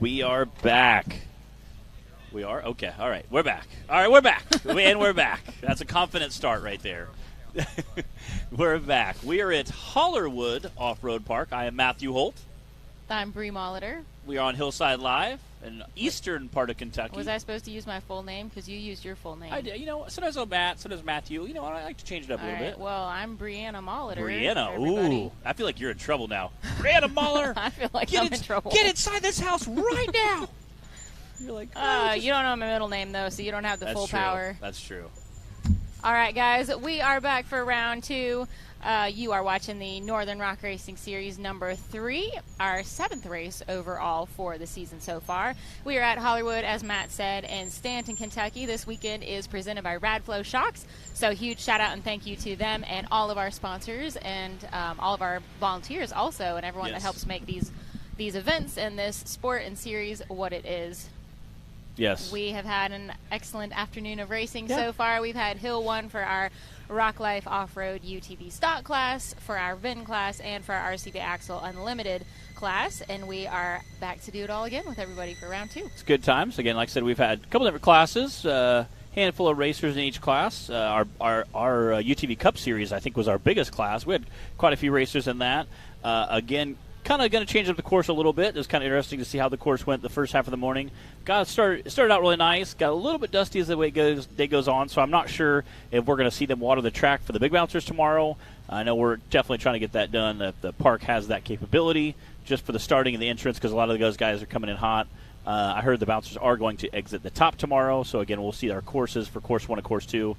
We are back. We are? Okay. All right. We're back. All right. We're back. And we're back. That's a confident start right there. We're back. We are at Hollerwood Off-Road Park. I am Matthew Holt. I'm Bree Molitor. We are on Hillside Live in eastern part of Kentucky. Was I supposed to use my full name? Because you used your full name. I did. You know, sometimes I'm Matt, sometimes Matthew. You know, I like to change it up a little bit. Well, I'm Brianna Molitor. Brianna. Ooh. I feel like you're in trouble now. Brianna Molitor. I feel like I'm in trouble. Get inside this house right now. You're like, you don't know my middle name, though, so you don't have the full power. That's true. All right, guys, we are back for round 2. You are watching the Northern Rock Racing Series number 3, our 7th race overall for the season so far. We are at Hollerwood, as Matt said, in Stanton, Kentucky. This weekend is presented by Radflo Shocks, so huge shout out and thank you to them and all of our sponsors and all of our volunteers also, and everyone that helps make these events and this sport and series what it is. Yes. We have had an excellent afternoon of racing so far. We've had Hill 1 for our Rock Life Off-Road UTV stock class, for our VIN class, and for our RCV Axle Unlimited class. And we are back to do it all again with everybody for round 2. It's good times. Again, like I said, we've had a couple different classes, handful of racers in each class. Our UTV Cup Series, I think, was our biggest class. We had quite a few racers in that. Again, kind of going to change up the course a little bit. It was kind of interesting to see how the course went the first half of the morning. It started out really nice. Got a little bit dusty as the day goes on, so I'm not sure if we're going to see them water the track for the big bouncers tomorrow. I know we're definitely trying to get that done. The park has that capability just for the starting and the entrance because a lot of those guys are coming in hot. I heard the bouncers are going to exit the top tomorrow, so again, we'll see our courses for Course 1 and Course 2.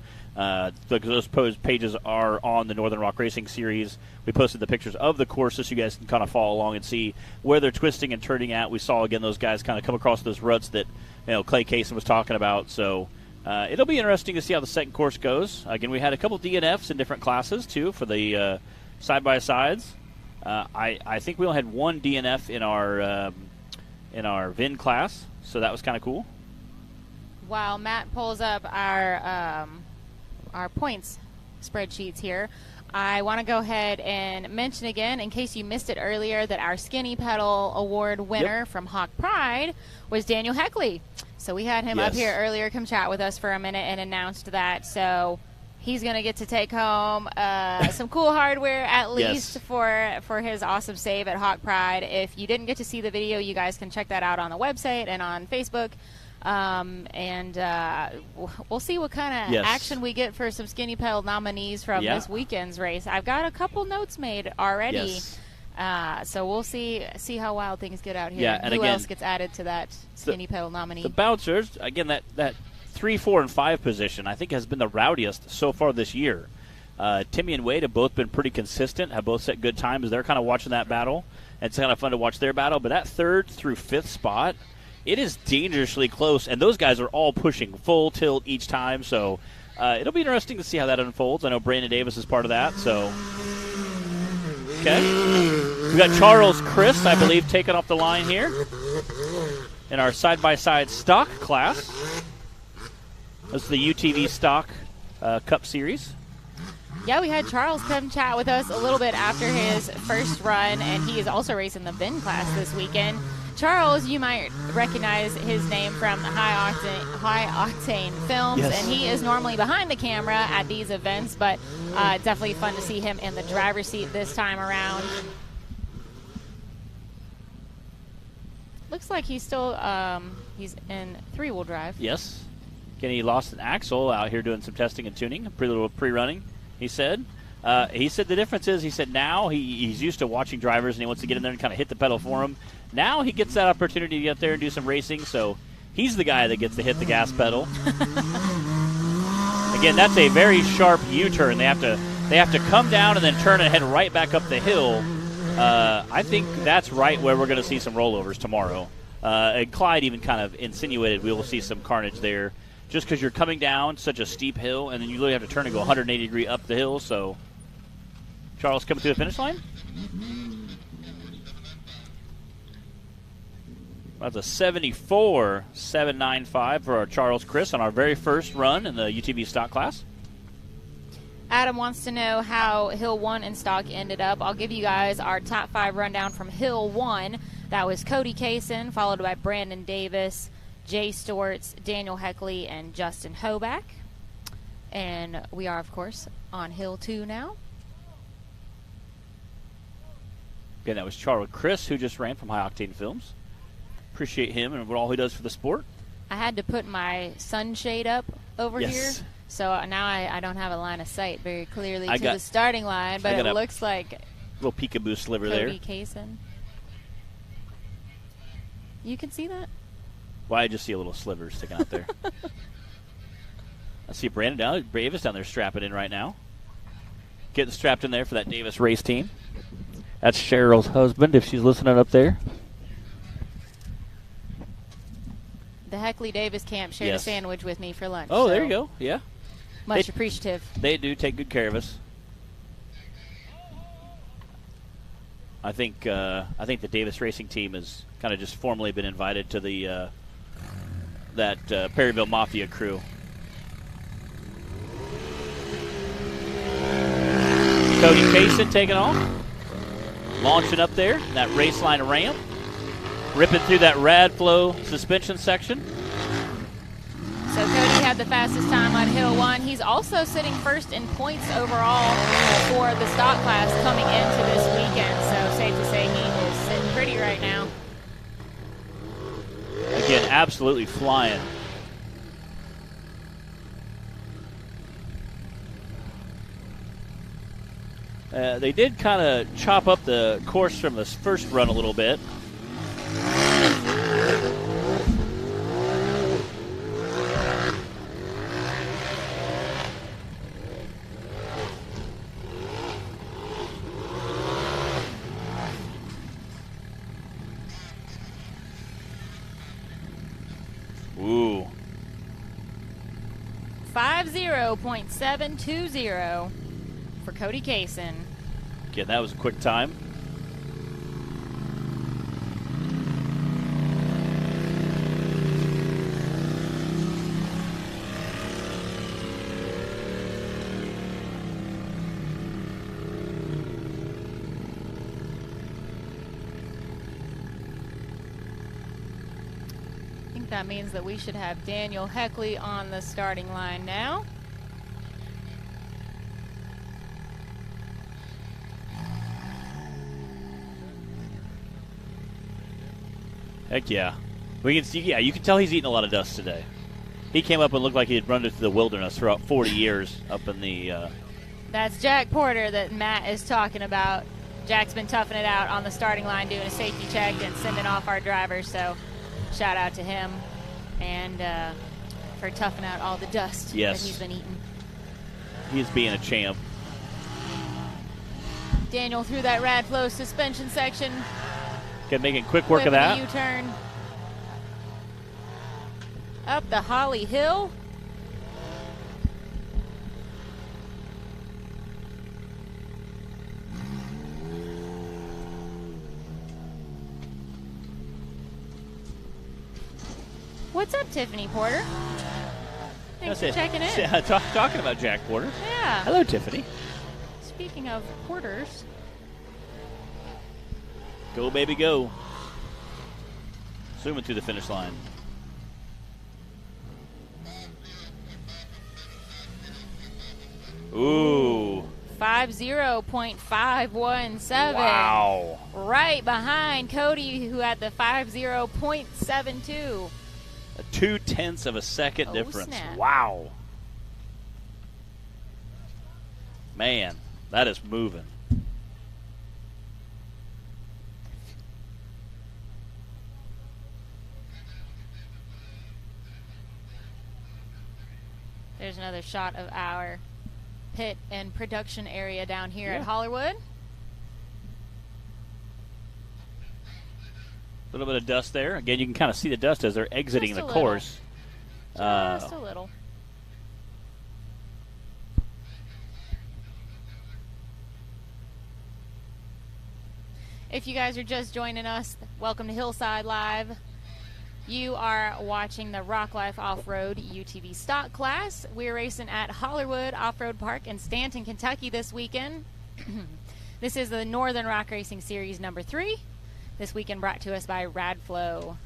Those pages are on the Northern Rock Racing Series. We posted the pictures of the courses so you guys can kind of follow along and see where they're twisting and turning at. We saw, again, those guys kind of come across those ruts that Clay Kaysen was talking about, so it'll be interesting to see how the second course goes. Again, we had a couple DNFs in different classes, too, for the side-by-sides. I think we only had one DNF in our VIN class, so that was kind of cool. While Matt pulls up our points spreadsheets here, I want to go ahead and mention again, in case you missed it earlier, that our Skinny Pedal Award winner from Hawk Pride was Daniel Heckley. So we had him up here earlier come chat with us for a minute and announced that. So he's going to get to take home some cool hardware, at least for his awesome save at Hawk Pride. If you didn't get to see the video, you guys can check that out on the website and on Facebook. We'll see what kind of action we get for some Skinny Pedal nominees from this weekend's race. I've got a couple notes made already. So we'll see how wild things get out here. Yeah, and who again, else gets added to that Skinny Pedal nominee? The bouncers, again, that 3, 4, and 5 position, I think, has been the rowdiest so far this year. Timmy and Wade have both been pretty consistent, have both set good times. They're kind of watching that battle. And it's kind of fun to watch their battle. But that 3rd through 5th spot, it is dangerously close. And those guys are all pushing full tilt each time. So it'll be interesting to see how that unfolds. I know Brandon Davis is part of that. So, okay. We got Charles Chris, I believe, taking off the line here in our side-by-side stock class. This is the UTV Stock Cup Series. Yeah, we had Charles come chat with us a little bit after his first run, and he is also racing the VIN class this weekend. Charles, you might recognize his name from the High Octane films, and he is normally behind the camera at these events, but definitely fun to see him in the driver's seat this time around. Looks like he's still he's in 3-wheel drive. Yes. Again, he lost an axle out here doing some testing and tuning, a little pre-running, he said. He said the difference is, he said now he's used to watching drivers and he wants to get in there and kind of hit the pedal for them. Now he gets that opportunity to get there and do some racing, so he's the guy that gets to hit the gas pedal. Again, that's a very sharp U-turn. They have to come down and then turn and head right back up the hill. I think that's right where we're going to see some rollovers tomorrow. And Clyde even kind of insinuated we will see some carnage there, just because you're coming down such a steep hill, and then you literally have to turn and go 180 degree up the hill. So, Charles coming through the finish line. That's a 74.795 for our Charles Chris on our very first run in the UTV stock class. Adam wants to know how Hill 1 in stock ended up. I'll give you guys our top 5 rundown from Hill 1. That was Cody Kaysen, followed by Brandon Davis, Jay Storts, Daniel Heckley, and Justin Hoback. And we are, of course, on Hill 2 now. Again, that was Charlie Chris, who just ran from High Octane Films. Appreciate him and what all he does for the sport. I had to put my sunshade up over here, so now I don't have a line of sight very clearly to the starting line, but it looks like a little peekaboo sliver there. Cody Kaysen. You can see that? Well, I just see a little sliver sticking out there. I see Brandon Davis down there strapping in right now. Getting strapped in there for that Davis race team. That's Cheryl's husband, if she's listening up there. The Heckley Davis camp shared a sandwich with me for lunch. Oh, so there you go. Yeah. Much appreciative. They do take good care of us. I think the Davis racing team has kind of just formally been invited to the that Perryville Mafia crew. Cody Kaysen taking off, launching up there, that race line ramp, ripping through that Radflo suspension section. So Cody had the fastest time on Hill 1. He's also sitting first in points overall for the stock class coming into this weekend. So safe to say he is sitting pretty right now. Again, absolutely flying. They did kind of chop up the course from this first run a little bit. Ooh. 50.720 for Cody Kaysen. Again, that was a quick time. I think that means that we should have Daniel Heckley on the starting line now. Heck yeah. We can see, you can tell he's eating a lot of dust today. He came up and looked like he had run into the wilderness throughout 40 years up in the... That's Jack Porter that Matt is talking about. Jack's been toughing it out on the starting line, doing a safety check and sending off our drivers, so shout out to him and for toughing out all the dust that he's been eating. He's being a champ. Daniel through that Radflo suspension section. Making quick work of that. U-turn. Up the Holly Hill. What's up, Tiffany Porter? Thanks for checking in. Yeah, talking about Jack Porter. Yeah. Hello, Tiffany. Speaking of Porters. Go, baby, go. Zooming through the finish line. Ooh. 50.517. Wow. Right behind Cody, who had the 50.72. A 0.2 of a second difference. Snap. Wow. Man, that is moving. There's another shot of our pit and production area down here at Hollywood. A little bit of dust there. Again, you can kind of see the dust as they're exiting the course. Just a little. If you guys are just joining us, welcome to Hillside Live. You are watching the Rock Life Off-Road UTV stock class. We're racing at Hollywood Off-Road Park in Stanton, Kentucky this weekend. This is the Northern Rock Racing Series number 3. This weekend brought to us by Radflo.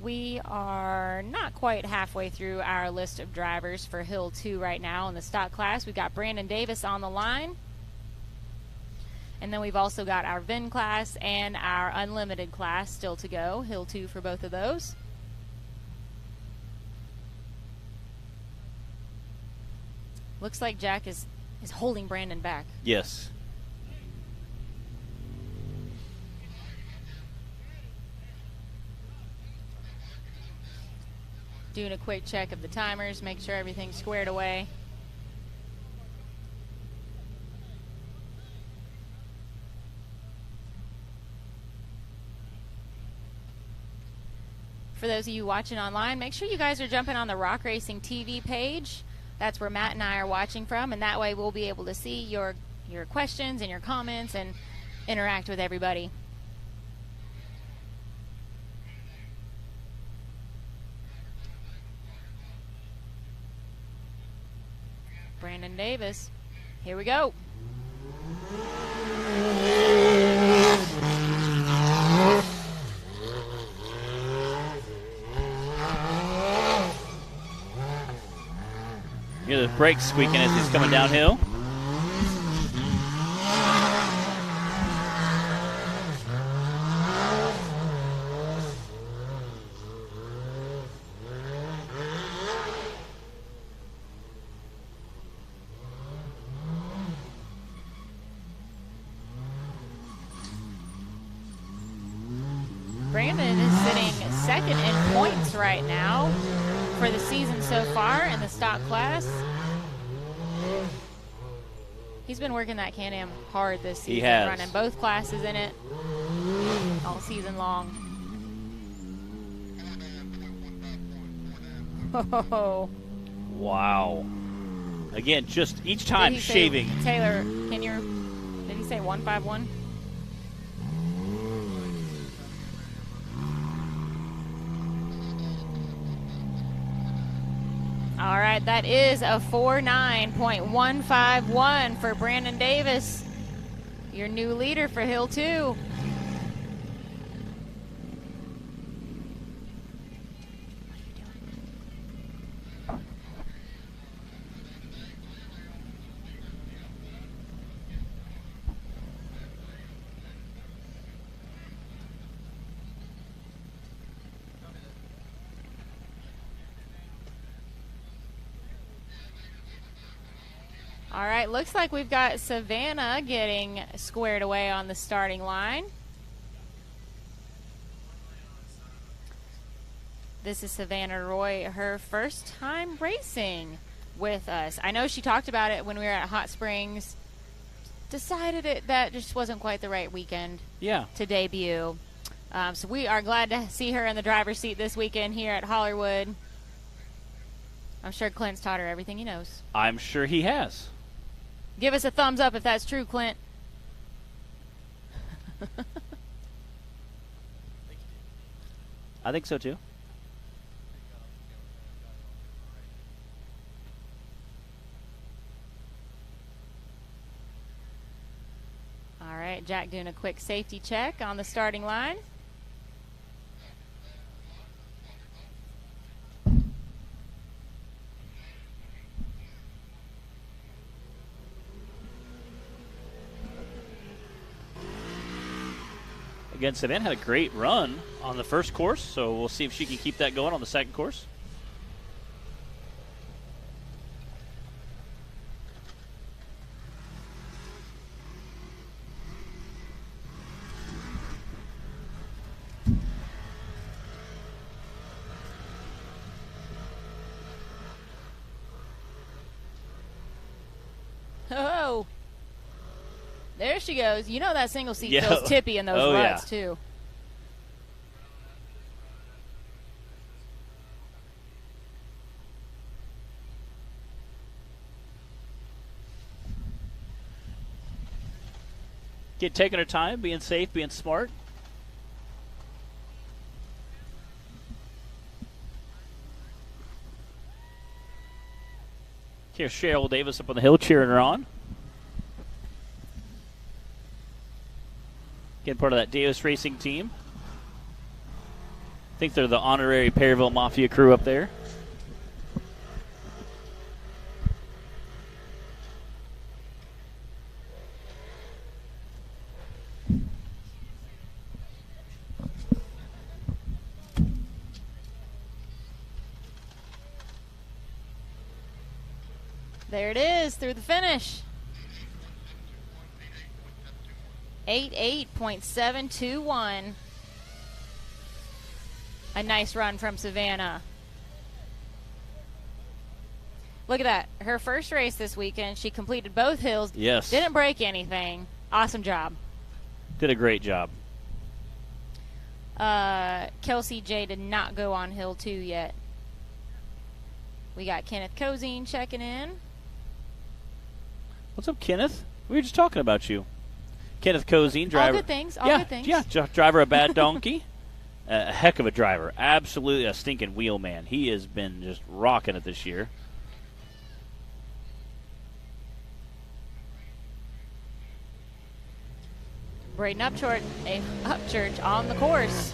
We are not quite halfway through our list of drivers for Hill 2 right now in the stock class. We've got Brandon Davis on the line. And then we've also got our VIN class and our Unlimited class still to go. Hill 2 for both of those. Looks like Jack is holding Brandon back. Yes. Doing a quick check of the timers, make sure everything's squared away. For those of you watching online, make sure you guys are jumping on the Rock Racing TV page. That's where Matt and I are watching from, and that way we'll be able to see your questions and your comments and interact with everybody. Brandon Davis, here we go. You hear the brakes squeaking as he's coming downhill. Brandon is sitting second in points right now for the season so far in the stock class. He's been working that Can-Am hard this season. He has. Running both classes in it all season long. Oh. Wow. Again, just each time shaving. Taylor, did he say 151? All right, that is a 49.151 for Brandon Davis, your new leader for Hill 2. All right, looks like we've got Savannah getting squared away on the starting line. This is Savannah Roy, her first time racing with us. I know she talked about it when we were at Hot Springs. Decided that just wasn't quite the right weekend to debut. So we are glad to see her in the driver's seat this weekend here at Hollywood. I'm sure Clint's taught her everything he knows. I'm sure he has. Give us a thumbs up if that's true, Clint. I think so too. All right, Jack doing a quick safety check on the starting line. Again, Savannah had a great run on the first course, so we'll see if she can keep that going on the second course. Oh, there she goes. You know that single seat feels tippy in those ruts, too. Taking her time, being safe, being smart. Here's Cheryl Davis up on the hill cheering her on. Again, part of that Davis Racing team. I think they're the honorary Perryville Mafia crew up there. There it is, through the finish. 88.721. A nice run from Savannah. Look at that. Her first race this weekend, she completed both hills. Yes. Didn't break anything. Awesome job. Did a great job. Kelsey J did not go on hill 2 yet. We got Kenneth Cozine checking in. What's up, Kenneth? We were just talking about you. Kenneth Cozine, driver. All good things. All good things. Yeah, driver of Bad Donkey. A heck of a driver. Absolutely a stinking wheel man. He has been just rocking it this year. Braden Upchurch on the course.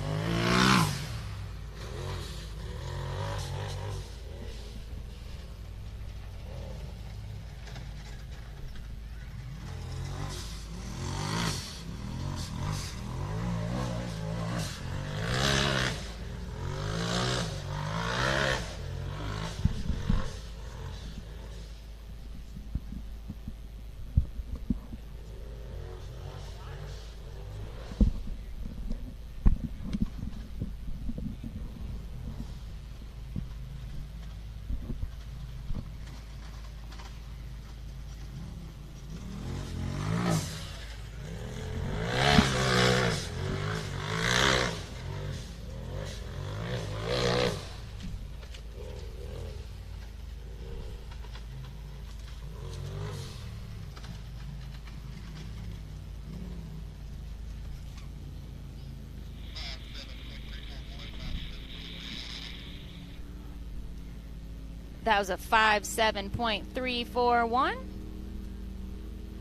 That was a 5.7.341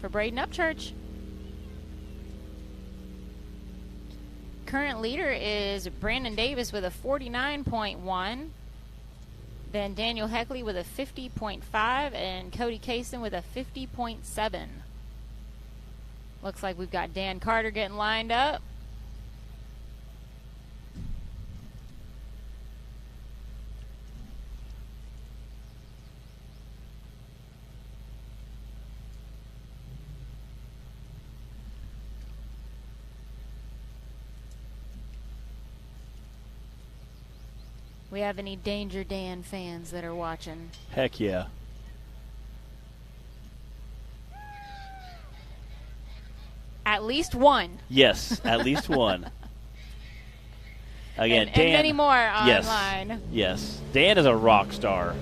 for Braden Upchurch. Current leader is Brandon Davis with a 49.1. Then Daniel Heckley with a 50.5 and Cody Kaysen with a 50.7. Looks like we've got Dan Carter getting lined up. We have any Danger Dan fans that are watching? Heck yeah. At least one. Yes, at least one. Again, Dan. And many more online. Yes. Dan is a rock star.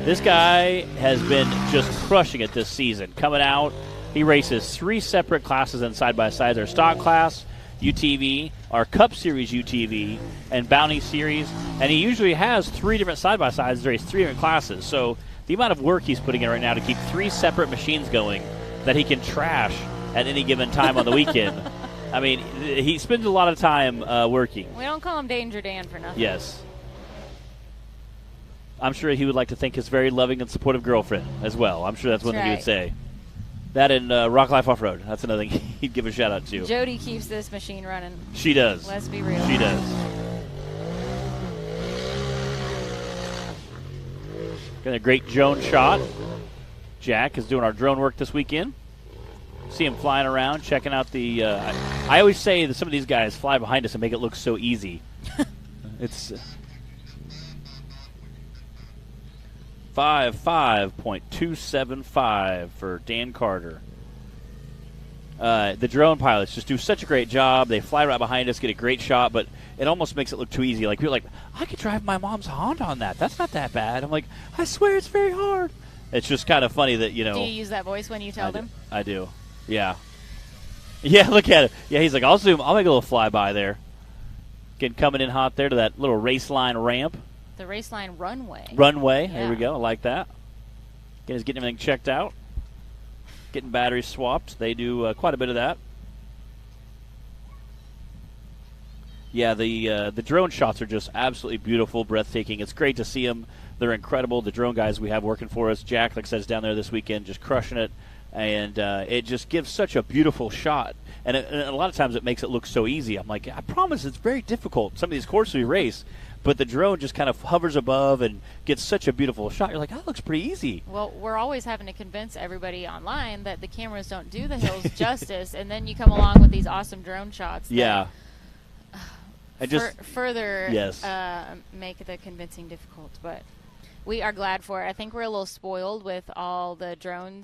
This guy has been just crushing it this season. Coming out, he races 3 separate classes in side-by-sides. Our stock class, UTV, our Cup Series UTV, and Bounty Series. And he usually has 3 different side-by-sides to race 3 different classes. So the amount of work he's putting in right now to keep 3 separate machines going that he can trash at any given time on the weekend. I mean, he spends a lot of time working. We don't call him Danger Dan for nothing. Yes. I'm sure he would like to thank his very loving and supportive girlfriend as well. I'm sure that's one thing he would say. That and Rock Life Off-Road. That's another thing he'd give a shout-out to. Jody keeps this machine running. She does. Let's be real. She does. Got a great drone shot. Jack is doing our drone work this weekend. See him flying around, checking out the... I always say that some of these guys fly behind us and make it look so easy. It's... 5.275 for Dan Carter. The drone pilots just do such a great job. They fly right behind us, get a great shot, but it almost makes it look too easy. Like, people are like, I could drive my mom's Honda on that. That's not that bad. I'm like, I swear it's very hard. It's just kind of funny that, you know. Do you use that voice when you tell them? I do. Yeah. Yeah, look at it. Yeah, he's like, I'll zoom. I'll make a little flyby there. Getting coming in hot there to that little race line ramp. The race line runway. Runway. Yeah. There we go. I like that. Again, he's getting everything checked out. Getting batteries swapped. They do quite a bit of that. Yeah, the drone shots are just absolutely beautiful, breathtaking. It's great to see them. They're incredible. The drone guys we have working for us, Jack, like I said, is down there this weekend just crushing it. And it just gives such a beautiful shot. And a lot of times it makes it look so easy. I'm like, I promise it's very difficult, some of these courses we race. But the drone just kind of hovers above and gets such a beautiful shot. You're like, that looks pretty easy. Well, we're always having to convince everybody online that the cameras don't do the hills justice. And then you come along with these awesome drone shots. Yeah. I just further yes. Make the convincing difficult. But we are glad for it. I think we're a little spoiled with all the drone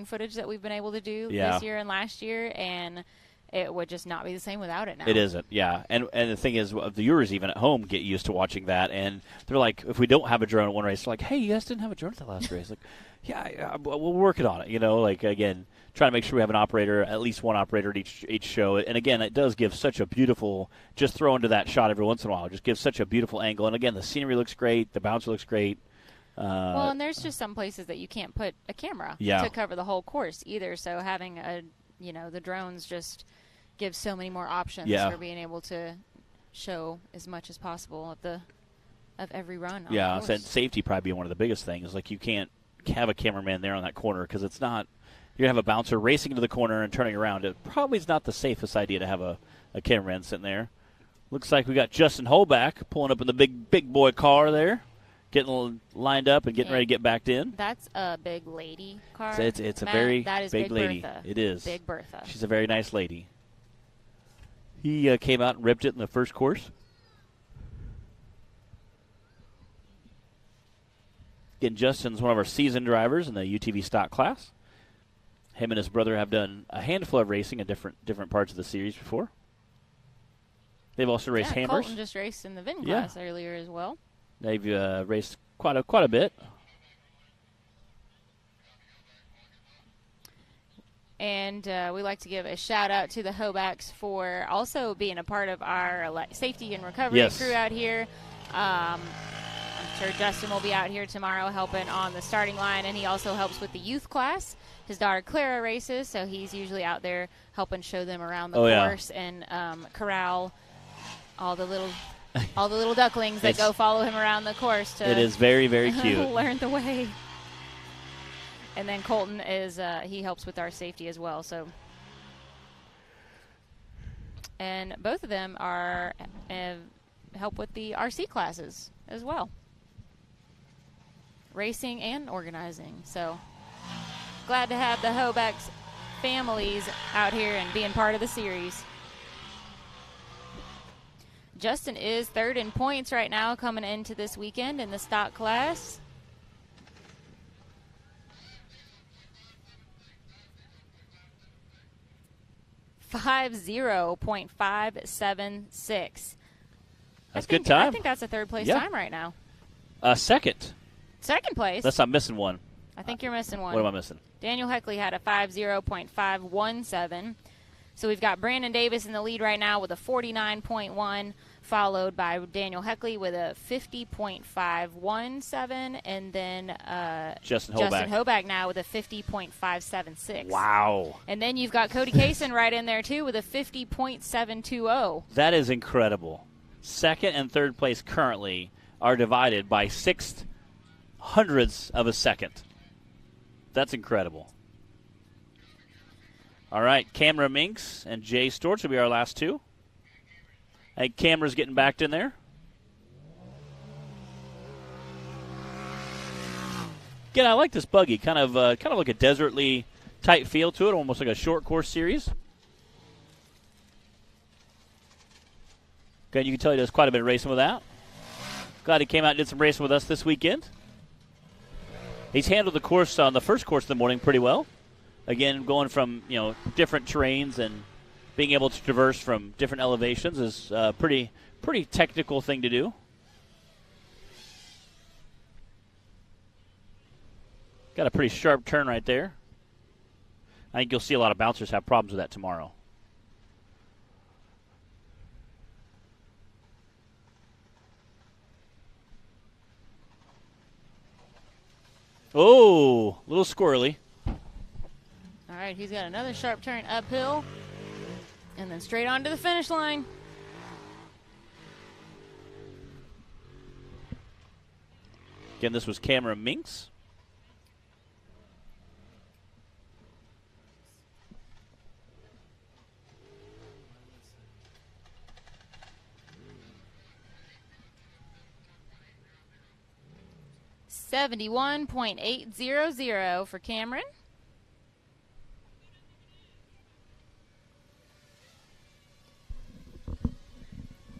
footage that we've been able to do this year and last year, and it would just not be the same without it now. It isn't, yeah. And the thing is, the viewers even at home get used to watching that, and they're like, if we don't have a drone at one race, they're like, hey, you guys didn't have a drone at the last race. Like, yeah, we're working on it, you know, like, again, trying to make sure we have an operator, at least one operator at each show. And, again, it does give such a beautiful, just throw into that shot every once in a while, just gives such a beautiful angle. And, again, the scenery looks great, the bouncer looks great. Well, and there's just some places that you can't put a camera to cover the whole course either. So having the drones just gives so many more options for being able to show as much as possible of every run. Yeah, and safety probably being one of the biggest things. Like, you can't have a cameraman there on that corner because it's not. You're gonna have a bouncer racing into the corner and turning around. It probably is not the safest idea to have a cameraman sitting there. Looks like we got Justin Holback pulling up in the big boy car there. Getting lined up and getting ready to get backed in. That's a big lady car. It's a very big lady. Bertha. It is. Big Bertha. She's a very nice lady. He came out and ripped it in the first course. Again, Justin's one of our seasoned drivers in the UTV stock class. Him and his brother have done a handful of racing in different parts of the series before. They've also raced hammers. Colton just raced in the VIN class earlier as well. They've raced quite a bit. And we like to give a shout-out to the Hobacks for also being a part of our safety and recovery crew out here. I'm sure Justin will be out here tomorrow helping on the starting line, and he also helps with the youth class. His daughter Clara races, so he's usually out there helping show them around the course and corral all the little ducklings that go follow him around the course. It is very, very cute. Learn the way. And then Colton is he helps with our safety as well. So, and both of them are help with the RC classes as well, racing and organizing. So, glad to have the Hobacks families out here and being part of the series. Justin is third in points right now coming into this weekend in the stock class. .576. That's a good time. I think that's a third place time right now. Second. Second place. Unless I'm missing one. I think you're missing one. What am I missing? Daniel Heckley had a 50.517. So we've got Brandon Davis in the lead right now with a 49.1, followed by Daniel Heckley with a 50.517, and then Justin Hoback now with a 50.576. Wow. And then you've got Cody Kaysen right in there, too, with a 50.720. That is incredible. Second and third place currently are divided by 0.06 of a second. That's incredible. All right, Cameron Minks and Jay Storch will be our last two. I think Cameron's getting backed in there. Again, I like this buggy. Kind of like a desertly type feel to it, almost like a short course series. Again, you can tell he does quite a bit of racing with that. Glad he came out and did some racing with us this weekend. He's handled the course on the first course of the morning pretty well. Again, going from different terrains and being able to traverse from different elevations is a pretty technical thing to do. Got a pretty sharp turn right there. I think you'll see a lot of bouncers have problems with that tomorrow. Oh, a little squirrely. All right, he's got another sharp turn uphill, and then straight on to the finish line. Again, this was Cameron Minks. $71.800 for Cameron.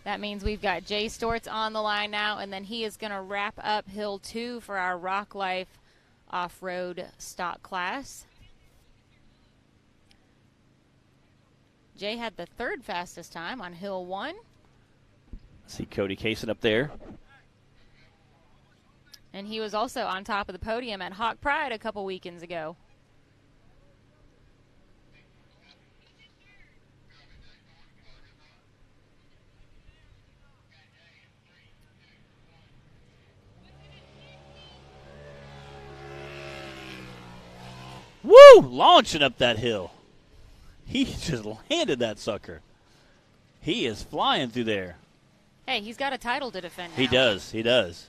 That means we've got Jay Stortz on the line now, and then he is going to wrap up Hill 2 for our Rock Life off-road stock class. Jay had the third fastest time on Hill 1. See Cody Kaysen up there. And he was also on top of the podium at Hawk Pride a couple weekends ago. Woo! Launching up that hill. He just landed that sucker. He is flying through there. Hey, he's got a title to defend now. He does. He does.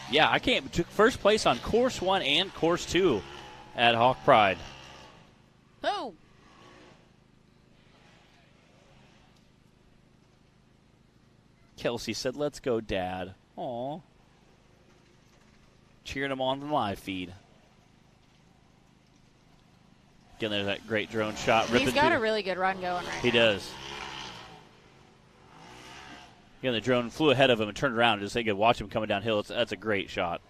Yeah, I can't. Took first place on Course 1 and Course 2 at Hawk Pride. Oh! Kelsey said, "Let's go, Dad." Aw. Cheering him on the live feed. Again, there's that great drone shot. He's got a really good run going right He now. does. Again, the drone flew ahead of him and turned around and just so you could watch him coming downhill. That's a great shot.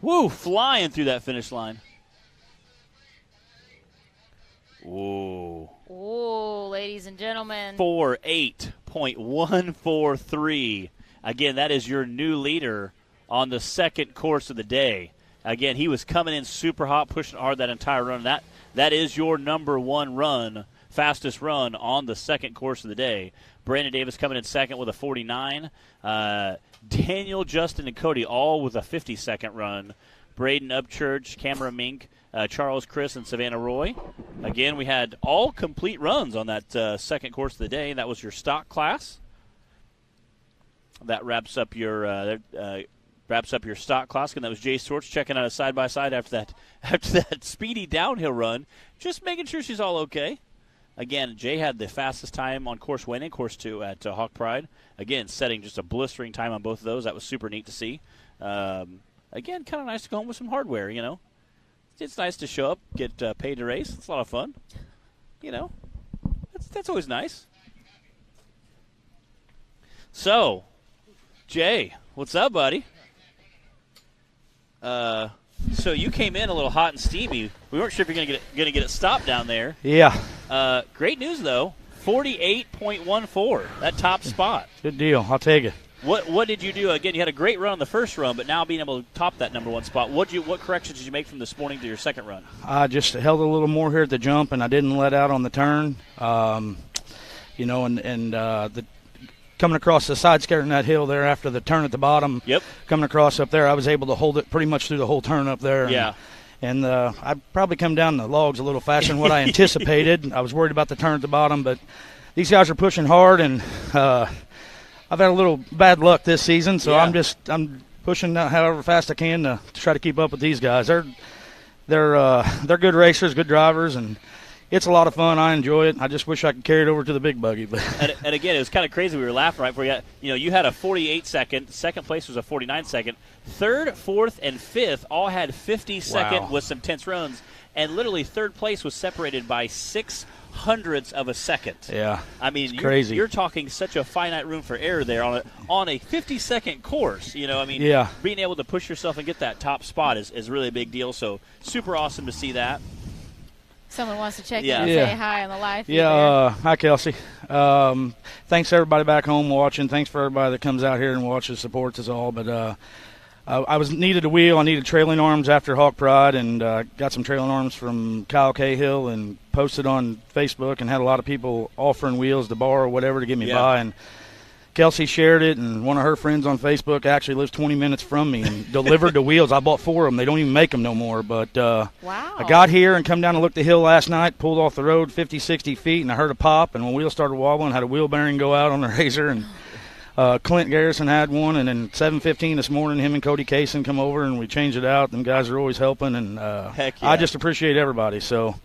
Woo! Flying through that finish line. Whoa. Oh, ladies and gentlemen. 48.143. Again, that is your new leader on the second course of the day. Again, he was coming in super hot, pushing hard that entire run. That is your number one run, fastest run on the second course of the day. Brandon Davis coming in second with a 49. Daniel, Justin, and Cody all with a 50-second run. Braden Upchurch, Cameron Mink, Charles Chris, and Savannah Roy. Again, we had all complete runs on that second course of the day. That was your stock class. That wraps up your stock class, and that was Jay Stortz checking out a side-by-side after that speedy downhill run, just making sure she's all okay. Again, Jay had the fastest time on Course 1 and Course 2 at Hawk Pride. Again, setting just a blistering time on both of those. That was super neat to see. Again, kind of nice to go home with some hardware, you know. It's nice to show up, get paid to race. It's a lot of fun. You know, that's always nice. So, Jay, what's up, buddy? So you came in a little hot and steamy. We weren't sure if you're going to get it stopped down there. Yeah. Great news though, 48.14, that top spot. Good deal. I'll take it. What did you do? Again, you had a great run on the first run, but now being able to top that number one spot. What corrections did you make from this morning to your second run? I just held a little more here at the jump, and I didn't let out on the turn. You know, and the coming across the side skirting that hill there after the turn at the bottom. Yep. Coming across up there, I was able to hold it pretty much through the whole turn up there. Yeah. And I probably come down the logs a little faster than what I anticipated. I was worried about the turn at the bottom, but these guys are pushing hard, and I've had a little bad luck this season, so yeah. I'm pushing however fast I can to try to keep up with these guys. They're good racers, good drivers, and it's a lot of fun. I enjoy it. I just wish I could carry it over to the big buggy. But and again, it was kind of crazy. We were laughing right before you had a 48-second. Second place was a 49-second. Third, fourth, and fifth all had 50-second with some tense runs. And literally third place was separated by 0.06 of a second. Yeah, I mean, crazy. You're talking such a finite room for error there on a 50-second course. You know, I mean, yeah. Being able to push yourself and get that top spot is really a big deal. So super awesome to see that. Someone wants to check in and say hi on the live feed. Yeah, hi, Kelsey. Thanks to everybody back home watching. Thanks for everybody that comes out here and watches, supports us all. But I needed a wheel. I needed trailing arms after Hawk Pride, and got some trailing arms from Kyle Cahill and posted on Facebook and had a lot of people offering wheels to borrow or whatever to get me by. And Kelsey shared it, and one of her friends on Facebook actually lives 20 minutes from me and delivered the wheels. I bought 4 of them. They don't even make them no more. But wow. I got here and come down and looked the hill last night, pulled off the road 50, 60 feet, and I heard a pop, and when wheels started wobbling, had a wheel bearing go out on the razor. And Clint Garrison had one, and then 7:15 this morning, him and Cody Kaysen come over, and we changed it out. Them guys are always helping, and Heck yeah. I just appreciate everybody. So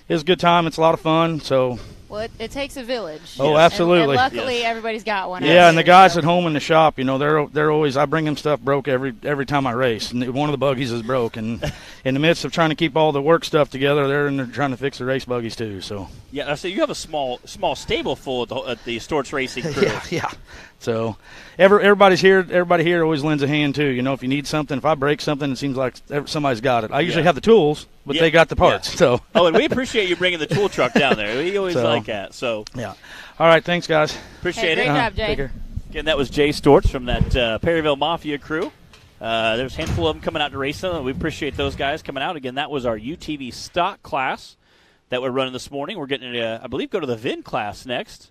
it was a good time. It's a lot of fun. So. Well, it takes a village. Oh, Yes. absolutely. And luckily, everybody's got one. Yeah, and the out guys there, at home in the shop, they're always. I bring them stuff broke every time I race, and one of the buggies is broke. And in the midst of trying to keep all the work stuff together, they're in there trying to fix the race buggies too. So Yeah, so you have a small stable full at the Storts Racing crew. yeah. So everybody's here. Everybody here always lends a hand too. If you need something, if I break something, it seems like somebody's got it. I usually have the tools, but they got the parts. Yeah. So. Oh, and we appreciate you bringing the tool truck down there. We always So. like that. So Yeah. All right. Thanks, guys. appreciate Hey, it. great job, Jay. Take care. Again, that was Jay Storts from that Perryville Mafia crew. There's a handful of them coming out to race them. We appreciate those guys coming out. Again, that was our UTV stock class that we're running this morning. We're getting to, I believe, go to the VIN class next.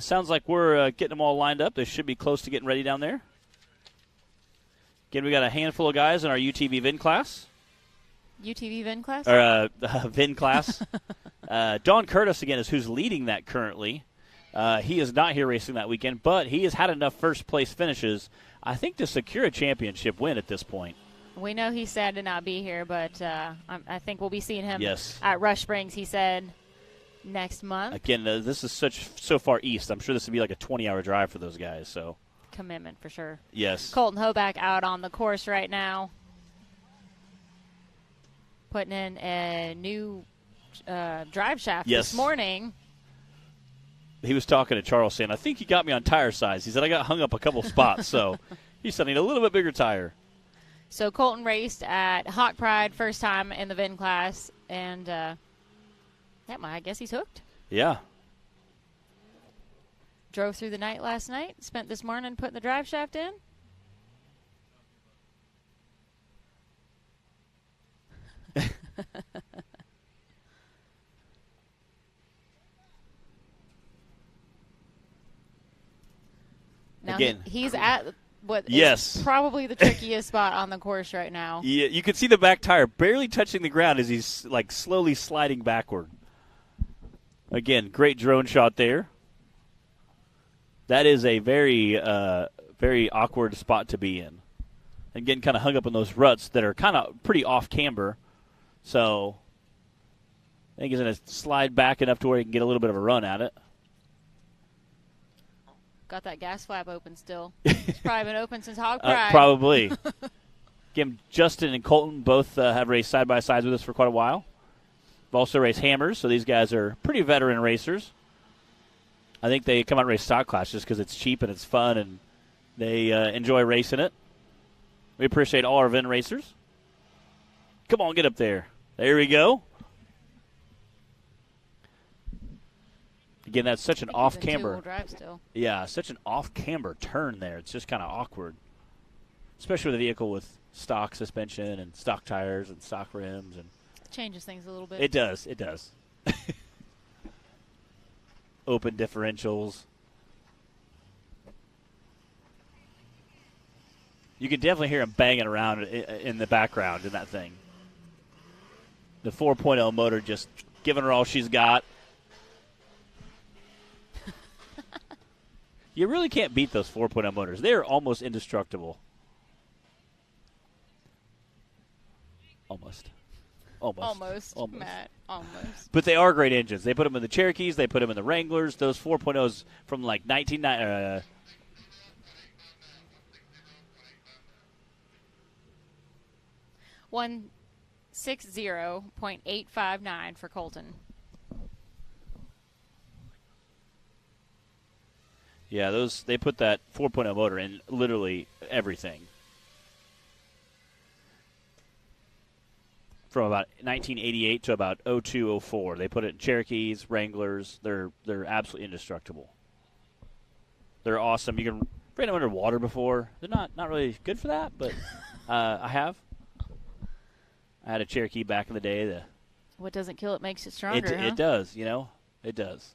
Sounds like we're getting them all lined up. They should be close to getting ready down there. Again, we got a handful of guys in our UTV VIN class. UTV VIN class? Or VIN class. Don Curtis, again, is who's leading that currently. He is not here racing that weekend, but he has had enough first-place finishes, I think, to secure a championship win at this point. We know he's sad to not be here, but I think we'll be seeing him Yes. at Rush Springs, he said, next month. Again, this is so far east. I'm sure this would be like a 20-hour drive for those guys. So Commitment for sure. yes. Colton Hoback out on the course right now, putting in a new drive shaft Yes. this morning. He was talking to Charles saying, I think you got me on tire size. He said, I got hung up a couple spots. So he said, I need a little bit bigger tire. So Colton raced at Hawk Pride, first time in the VIN class, and I guess he's hooked. Yeah. Drove through the night last night, spent this morning putting the drive shaft in. Now Again. he's at what Yes. is probably the trickiest spot on the course right now. Yeah, you can see the back tire barely touching the ground as he's like slowly sliding backward. Again, great drone shot there. That is a very, very awkward spot to be in. And getting kind of hung up in those ruts that are kind of pretty off camber. So I think he's going to slide back enough to where he can get a little bit of a run at it. Got that gas flap open still. It's probably been open since Hog Pride. Probably. Again, Justin and Colton both have raced side by side with us for quite a while. We've also raced hammers, so these guys are pretty veteran racers. I think they come out and race stock class just because it's cheap and it's fun and they enjoy racing it. We appreciate all our VIN racers. Come on, get up there. There we go. Again, that's such an off-camber. Two-wheel drive still. Yeah, such an off-camber turn there. It's just kind of awkward, especially with a vehicle with stock suspension and stock tires and stock rims. And It changes things a little bit. it does. It does. Open differentials. You can definitely hear him banging around in the background in that thing. The 4.0 motor just giving her all she's got. You really can't beat those 4.0 motors. They're almost indestructible. Almost, Matt. Almost. But they are great engines. They put them in the Cherokees. They put them in the Wranglers. Those 4.0s from like 1990. 160.859 for Colton. Yeah, they put that 4.0 motor in literally everything. From about 1988 to about 02, 04. They put it in Cherokees, Wranglers. They're absolutely indestructible. They're awesome. You can bring them underwater before. They're not really good for that, but I have. I had a Cherokee back in the day. What doesn't kill it makes it stronger, huh? It does, It does.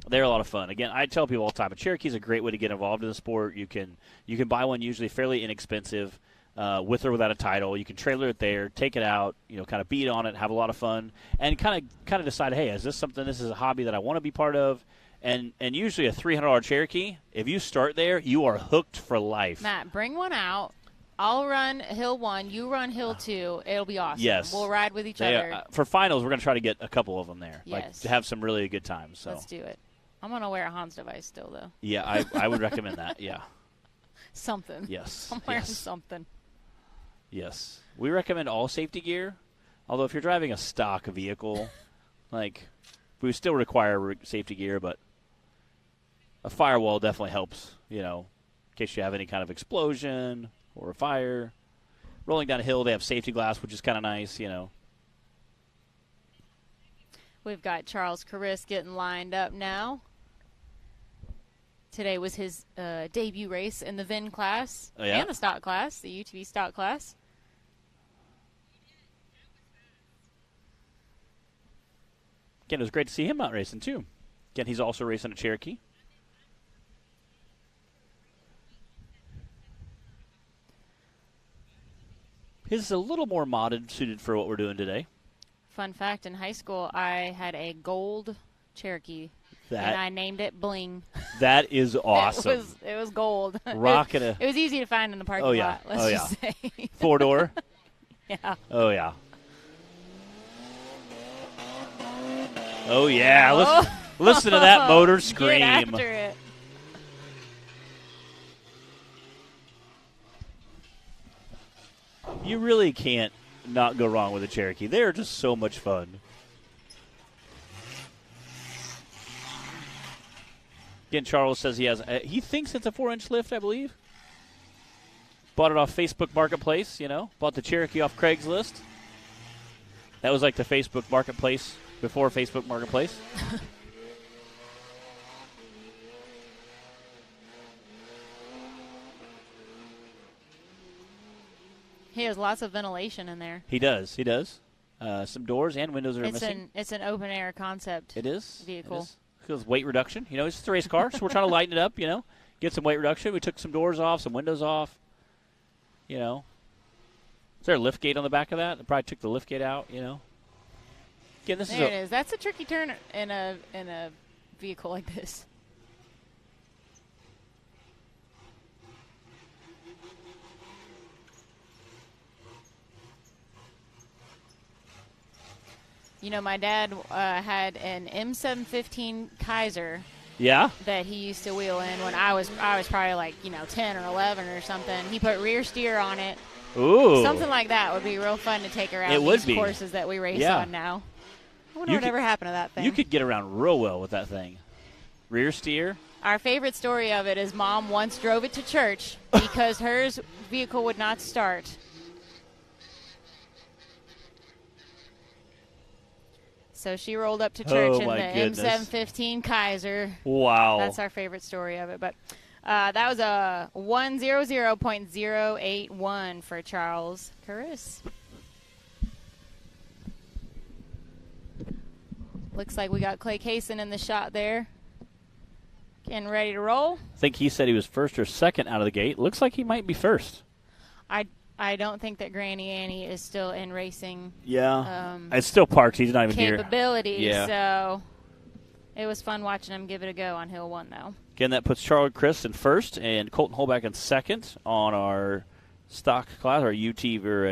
They're a lot of fun. Again, I tell people all the time, a Cherokee is a great way to get involved in the sport. You can buy one usually fairly inexpensive, with or without a title. You can trailer it there, take it out, kind of beat on it, have a lot of fun, and kind of decide, hey, is this something? This is a hobby that I want to be part of, And usually a $300 Cherokee, if you start there, you are hooked for life. Matt, bring one out. I'll run Hill 1. You run Hill 2. It'll be awesome. Yes. We'll ride with each other. For finals, we're going to try to get a couple of them there. Yes. Like, to have some really good times. So. Let's do it. I'm going to wear a Hans device still, though. Yeah, I would recommend that. Yeah. Something. Yes. I'm wearing something. Yes. We recommend all safety gear. Although if you're driving a stock vehicle, like, we still require safety gear, but a firewall definitely helps, in case you have any kind of explosion or a fire. Rolling down a hill, they have safety glass, which is kind of nice, We've got Charles Crrs getting lined up now. Today was his debut race in the VIN class and the stock class, the UTV stock class. Again, it was great to see him out racing, too. Again, he's also racing a Cherokee. His is a little more modded, suited for what we're doing today. Fun fact, in high school, I had a gold Cherokee, and I named it Bling. That is awesome. It was gold. Rocking it was easy to find in the parking lot, let's just say. 4-door? Yeah. Oh, yeah. Oh, yeah. Listen to that motor scream. Get after it. You really can't not go wrong with a Cherokee. They're just so much fun. Again, Charles says he thinks it's a 4-inch lift, I believe. Bought it off Facebook Marketplace, Bought the Cherokee off Craigslist. That was like the Facebook Marketplace before Facebook Marketplace. He has lots of ventilation in there. He does. Some doors and windows are missing. It's an open air concept. It is. Vehicle. It is. Because weight reduction. It's just a race car, so we're trying to lighten it up. Get some weight reduction. We took some doors off, some windows off. Is there a lift gate on the back of that? I probably took the lift gate out. Again, this there it is. That's a tricky turn in a vehicle like this. My dad had an M715 Kaiser. Yeah. That he used to wheel in when I was probably like 10 or 11 or something. He put rear steer on it. Ooh. Something like that would be real fun to take around these courses that we race on now. I wonder whatever happened to that thing. You could get around real well with that thing. Rear steer. Our favorite story of it is Mom once drove it to church because hers vehicle would not start. So she rolled up to church in the M715 Kaiser. Wow. That's our favorite story of it. But that was a 100.081 for Charles Crrs. Looks like we got Clay Kaysen in the shot there. Getting ready to roll. I think he said he was first or second out of the gate. Looks like he might be first. I don't think that Granny Annie is still in racing. Yeah. It's still parked. He's not even here. Capability. Yeah. So it was fun watching him give it a go on Hill 1, though. Again, that puts Charles Crrs in first and Colton Holback in second on our stock class, our UTV, or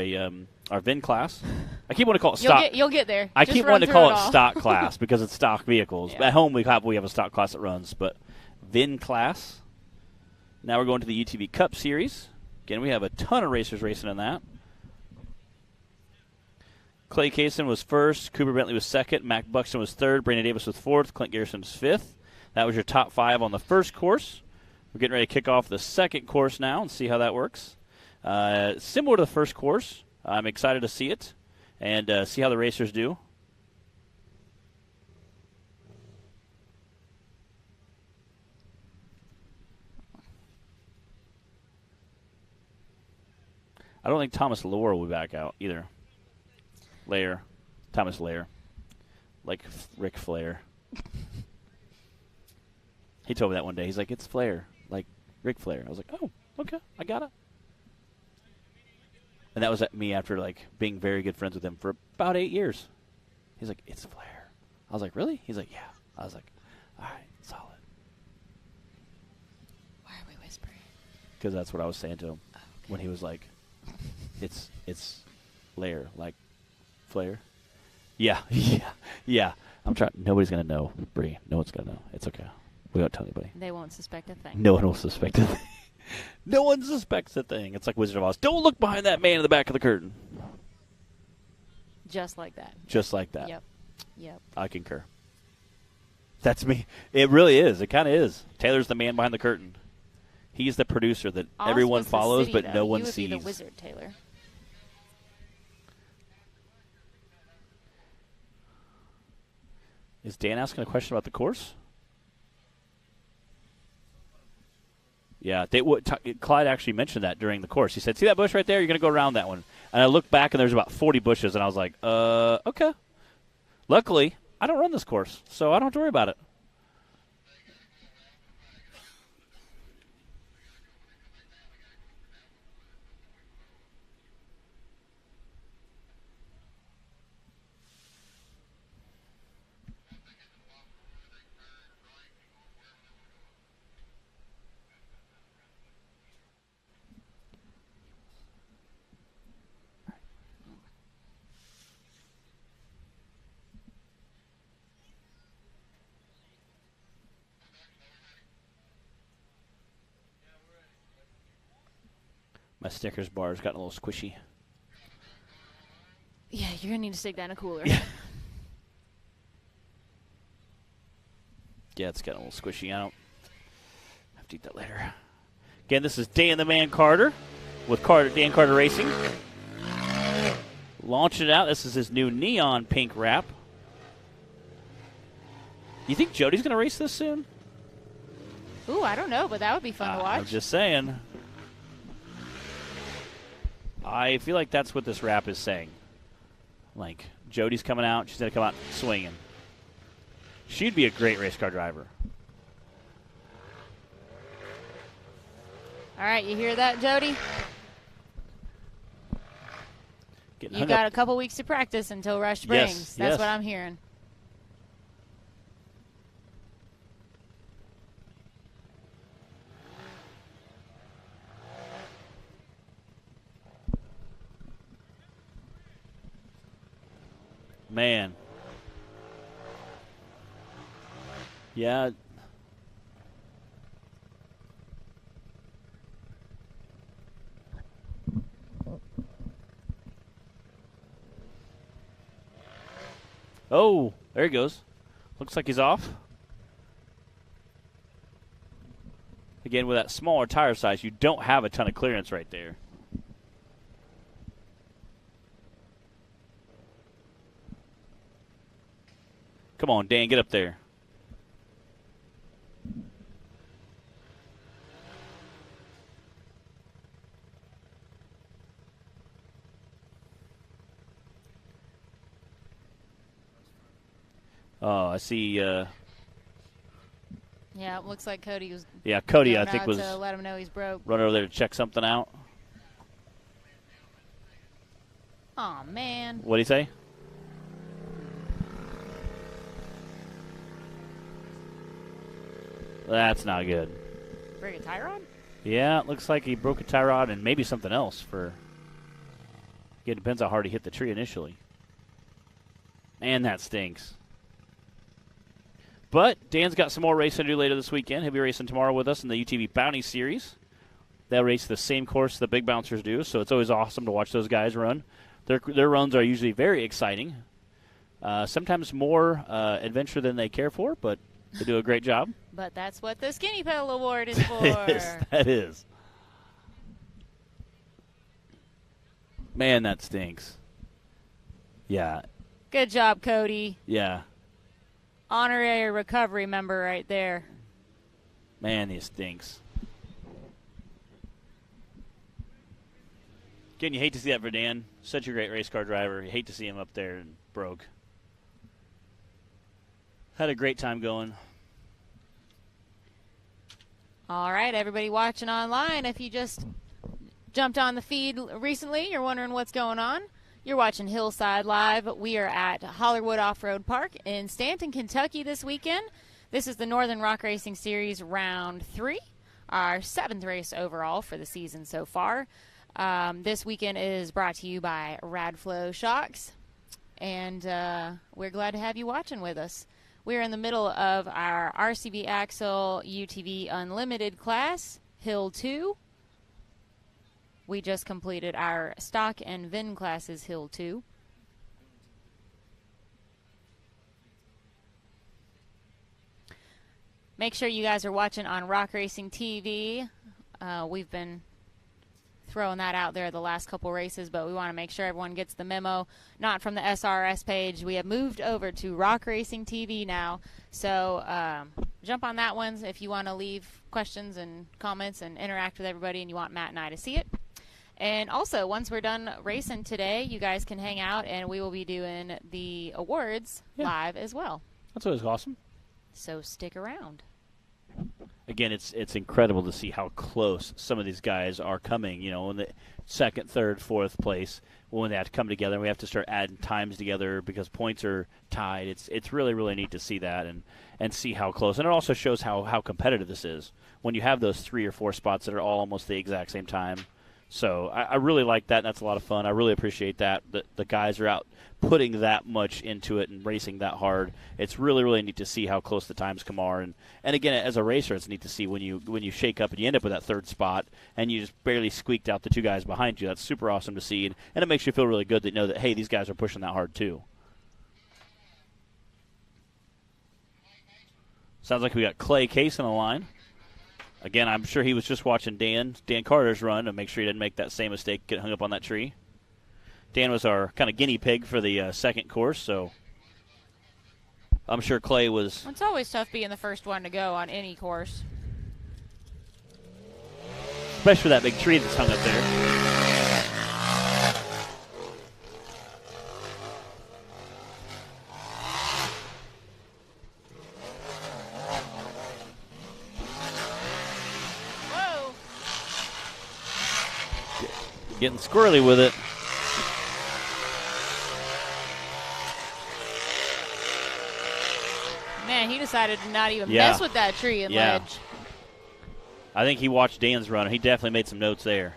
our VIN class. I keep wanting to call it stock. You'll get there. I Just keep wanting to call it all. stock class because it's stock vehicles. Yeah. At home, we have a stock class that runs, but VIN class. Now we're going to the UTV Cup Series. Again, we have a ton of racers racing in that. Clay Kaysen was first. Cooper Bentley was second. Mac Buxton was third. Brandon Davis was fourth. Clint Garrison was fifth. That was your top 5 on the first course. We're getting ready to kick off the second course now and see how that works. Similar to the first course. I'm excited to see it and see how the racers do. I don't think Thomas Lohr will be back out either. Thomas Lair, like Ric Flair. He told me that one day. He's like, it's Flair, like Ric Flair. I was like, oh, okay, I got it. And that was at me after like being very good friends with him for about 8 years. He's like, it's Flair. I was like, really? He's like, yeah. I was like, all right, solid. because that's what I was saying to him when he was like, it's layer, like flare. Yeah. I'm trying. Nobody's going to know, Bree. No one's going to know. It's okay. We won't tell anybody. They won't suspect a thing. No one will suspect a thing. No one suspects a thing. It's like Wizard of Oz. Don't look behind that man in the back of the curtain. Just like that. Just like that. Yep. I concur. That's me. It really is. It kind of is. Taylor's the man behind the curtain. He's the producer that everyone follows, but no one sees. You would be the wizard, Taylor. Is Dan asking a question about the course? Yeah, Clyde actually mentioned that during the course. He said, see that bush right there? You're going to go around that one. And I looked back, and there's about 40 bushes, and I was like, okay. Luckily, I don't run this course, so I don't have to worry about it. My Snickers bar's gotten a little squishy. Yeah, you're going to need to stick that in a cooler. Yeah, it's getting a little squishy. I don't have to eat that later. Again, this is Dan the Man Carter with Dan Carter Racing. Launching it out. This is his new neon pink wrap. You think Jody's going to race this soon? Ooh, I don't know, but that would be fun to watch. I'm just saying. I feel like that's what this rap is saying. Like, Jody's coming out. She's going to come out swinging. She'd be a great race car driver. All right, you hear that, Jody? You got a couple weeks to practice until Rush Springs. Yes, That's what I'm hearing. Man. Yeah. Oh, there he goes. Looks like he's off. Again, with that smaller tire size, you don't have a ton of clearance right there. Come on, Dan, get up there. Oh, I see. Yeah, it looks like Cody was. Yeah, Cody, I think, was to let him know he's broke. Running over there to check something out. Oh man. What did he say? That's not good. Break a tie rod? Yeah, it looks like he broke a tie rod and maybe something else. It depends how hard he hit the tree initially. And that stinks. But Dan's got some more racing to do later this weekend. He'll be racing tomorrow with us in the UTV Bounty Series. They'll race the same course the big bouncers do, so it's always awesome to watch those guys run. Their runs are usually very exciting. Sometimes more adventure than they care for, but they do a great job. But that's what the Skinny Pedal Award is for. That is. Man, that stinks. Yeah. Good job, Cody. Yeah. Honorary recovery member right there. Man, he stinks. Again, you hate to see that for Dan. Such a great race car driver. You hate to see him up there and broke. Had a great time going. All right, everybody watching online, if you just jumped on the feed recently, you're wondering what's going on, you're watching Hillside Live. We are at Hollywood Off-Road Park in Stanton, Kentucky this weekend. This is the Northern Rock Racing Series Round 3. our 7th race overall for the season so far. This weekend is brought to you by Radflo shocks, and we're glad to have you watching with us. We're in the middle of our RCV Axle UTV Unlimited class, Hill 2. We just completed our stock and VIN classes, Hill 2. Make sure you guys are watching on Rock Racing TV. We've been throwing that out there the last couple races, but we want to make sure everyone gets the memo. Not from the SRS page. We have moved over to Rock Racing TV now. So jump on that one if you want to leave questions and comments and interact with everybody and you want Matt and I to see it. And also, once we're done racing today, you guys can hang out and we will be doing the awards live as well. That's always awesome. So stick around. Again, it's incredible to see how close some of these guys are coming, you know, in the 2nd, 3rd, 4th place when they have to come together and we have to start adding times together because points are tied. It's really, really neat to see that and see how close. And it also shows how competitive this is when you have those 3 or 4 spots that are all almost the exact same time. So I really like that, and that's a lot of fun. I really appreciate that. The guys are out putting that much into it and racing that hard. It's really, really neat to see how close the times come are. And again, as a racer, it's neat to see when you shake up and you end up with that 3rd spot and you just barely squeaked out the 2 guys behind you. That's super awesome to see, and it makes you feel really good to know that, hey, these guys are pushing that hard too. Sounds like we got Clay Case on the line. Again, I'm sure he was just watching Dan Carter's run to make sure he didn't make that same mistake, get hung up on that tree. Dan was our kind of guinea pig for the 2nd course, so I'm sure Clay was. It's always tough being the first one to go on any course. Especially that big tree that's hung up there. Getting squirrely with it. Man, he decided to not even mess with that tree and ledge. I think he watched Dan's run. He definitely made some notes there.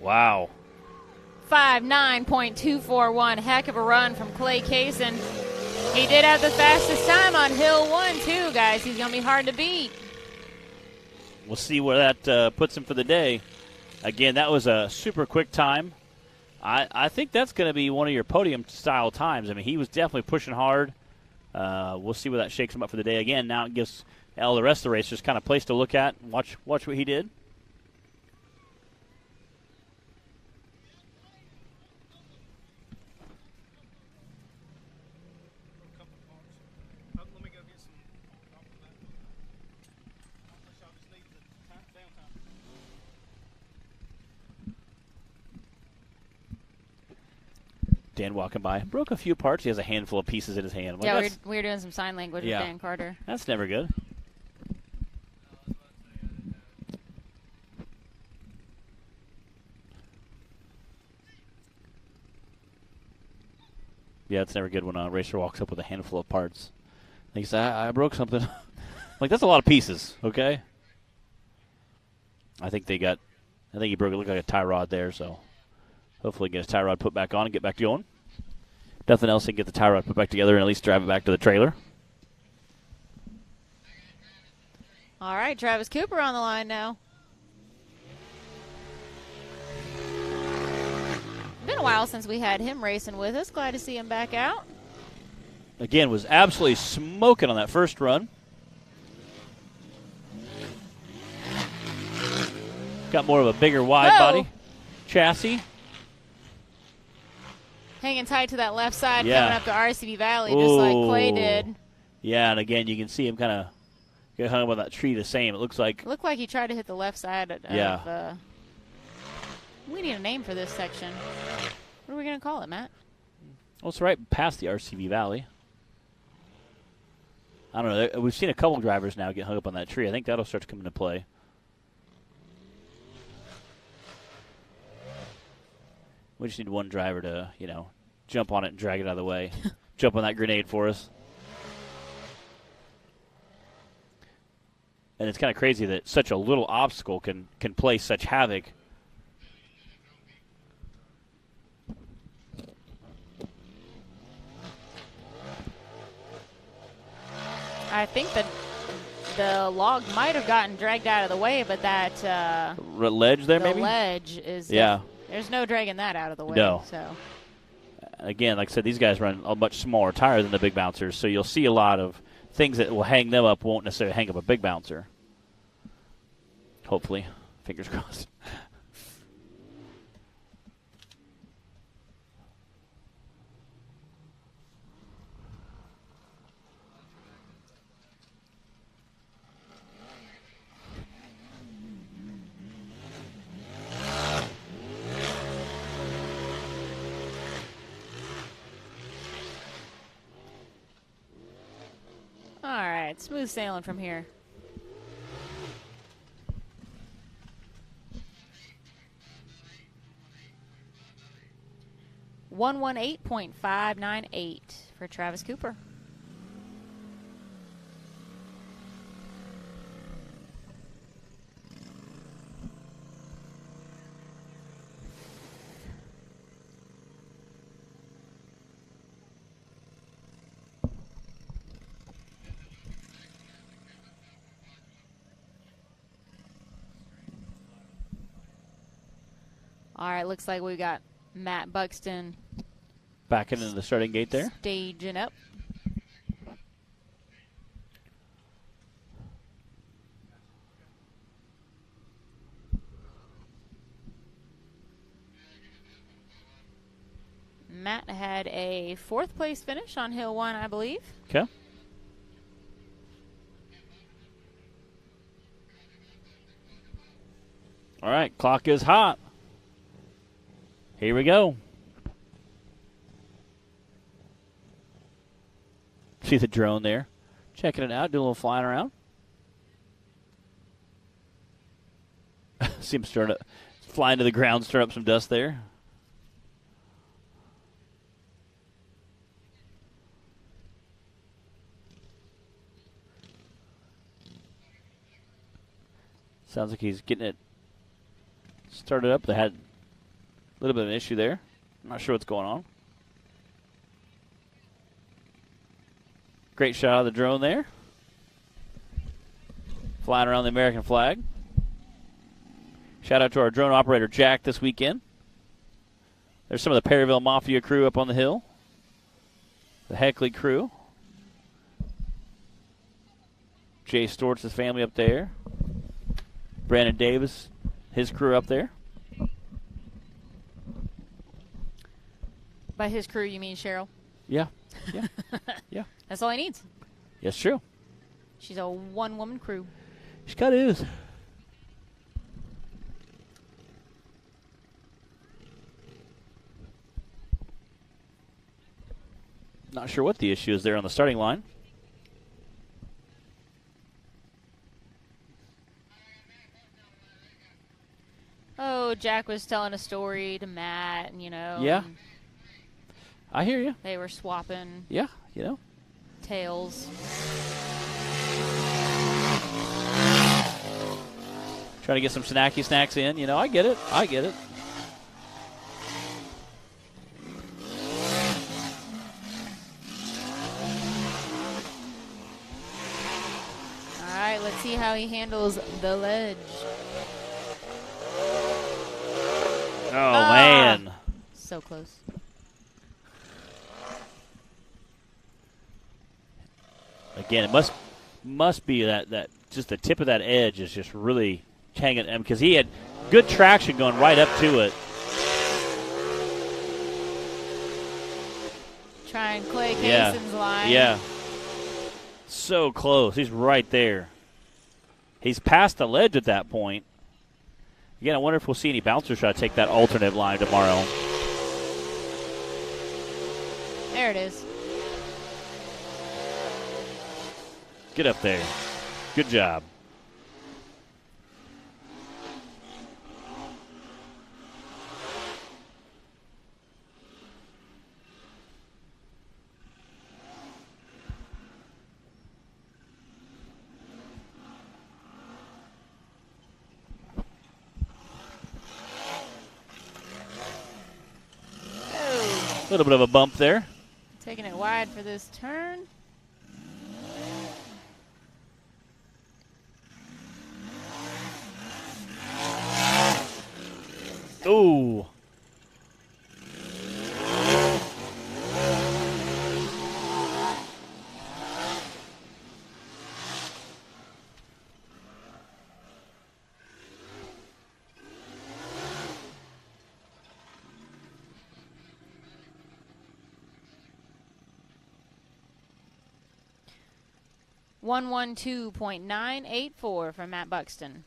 Wow. 5:09.241. Heck of a run from Clay Kaysen. He did have the fastest time on Hill 1, too, guys. He's going to be hard to beat. We'll see where that puts him for the day. Again, that was a super quick time. I think that's going to be one of your podium-style times. I mean, he was definitely pushing hard. We'll see where that shakes him up for the day. Again, now it gives all the rest of the racers kind of place to look at and watch what he did. Dan walking by. Broke a few parts. He has a handful of pieces in his hand. Like, yeah, we were doing some sign language with Dan Carter. That's never good. Yeah, it's never good when a racer walks up with a handful of parts. He said, I broke something. Like, that's a lot of pieces, okay? I think he broke it. Looked like a tie rod there, so hopefully get his tie rod put back on and get back going. Nothing else, he can get the tie rod put back together and at least drive it back to the trailer. All right, Travis Cooper on the line now. Been a while since we had him racing with us. Glad to see him back out. Again, was absolutely smoking on that first run. Got more of a bigger wide body chassis. Hanging tight to that left side coming up to RCV Valley just like Clay did. Yeah, and again, you can see him kind of Get hung up on that tree the same. It looks like. It looked like he tried to hit the left side of. Yeah. We need a name for this section. What are we going to call it, Matt? Well, it's right past the RCV Valley. I don't know. We've seen a couple drivers now get hung up on that tree. I think that'll start to come into play. We just need one driver to, jump on it and drag it out of the way. Jump on that grenade for us. And it's kind of crazy that such a little obstacle can play such havoc. I think that the log might have gotten dragged out of the way, but that ledge there, maybe? The ledge is. Yeah. There's no dragging that out of the way. No. So. Again, like I said, these guys run a much smaller tire than the big bouncers, so you'll see a lot of things that will hang them up won't necessarily hang up a big bouncer. Hopefully. Fingers crossed. All right, smooth sailing from here. $118.598 for Travis Cooper. All right, looks like we got Matt Buxton backing into the starting gate there. Staging up. Matt had a 4th place finish on Hill 1, I believe. Okay. All right, clock is hot. Here we go. See the drone there. Checking it out, doing a little flying around. See him flying to the ground, stir up some dust there. Sounds like he's getting it started up. They had a little bit of an issue there. I'm not sure what's going on. Great shot of the drone there. Flying around the American flag. Shout out to our drone operator, Jack, this weekend. There's some of the Perryville Mafia crew up on the hill. The Heckley crew. Jay Storts' family up there. Brandon Davis, his crew up there. By his crew, you mean Cheryl? Yeah. Yeah. Yeah. That's all he needs. Yes, true. She's a one-woman crew. She kind of is. Not sure what the issue is there on the starting line. Oh, Jack was telling a story to Matt, and, Yeah. I hear you. They were swapping Yeah, tales. Trying to get some snacky snacks in. I get it. I get it. All right, let's see how he handles the ledge. Oh, man. So close. Again, it must be that just the tip of that edge is just really hanging, because he had good traction going right up to it. Trying Clay Cason's line. Yeah. So close. He's right there. He's past the ledge at that point. Again, I wonder if we'll see any bouncers try to take that alternate line tomorrow. There it is. Get up there. Good job. A little bit of a bump there. Taking it wide for this turn. Ooh. $112.984 from Matt Buxton.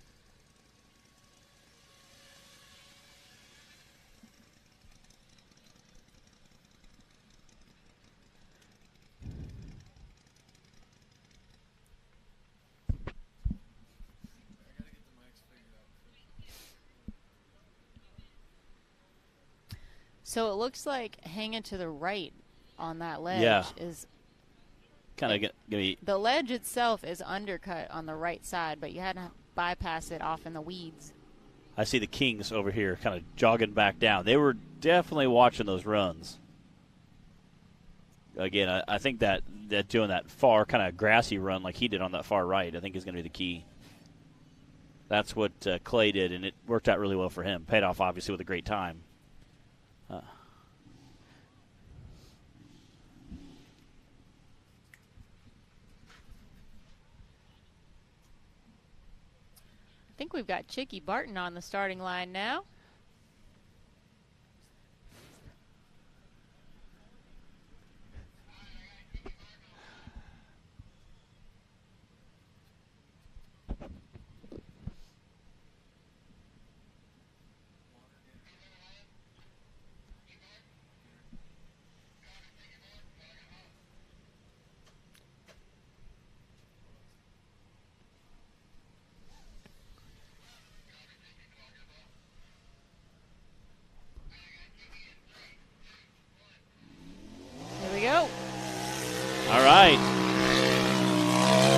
So it looks like hanging to the right on that ledge is kind of going to be. The ledge itself is undercut on the right side, but you had to bypass it off in the weeds. I see the Kings over here kind of jogging back down. They were definitely watching those runs. Again, I think that doing that far kind of grassy run like he did on that far right, I think is going to be the key. That's what Clay did, and it worked out really well for him. Paid off, obviously, with a great time. I think we've got Chicky Barton on the starting line now.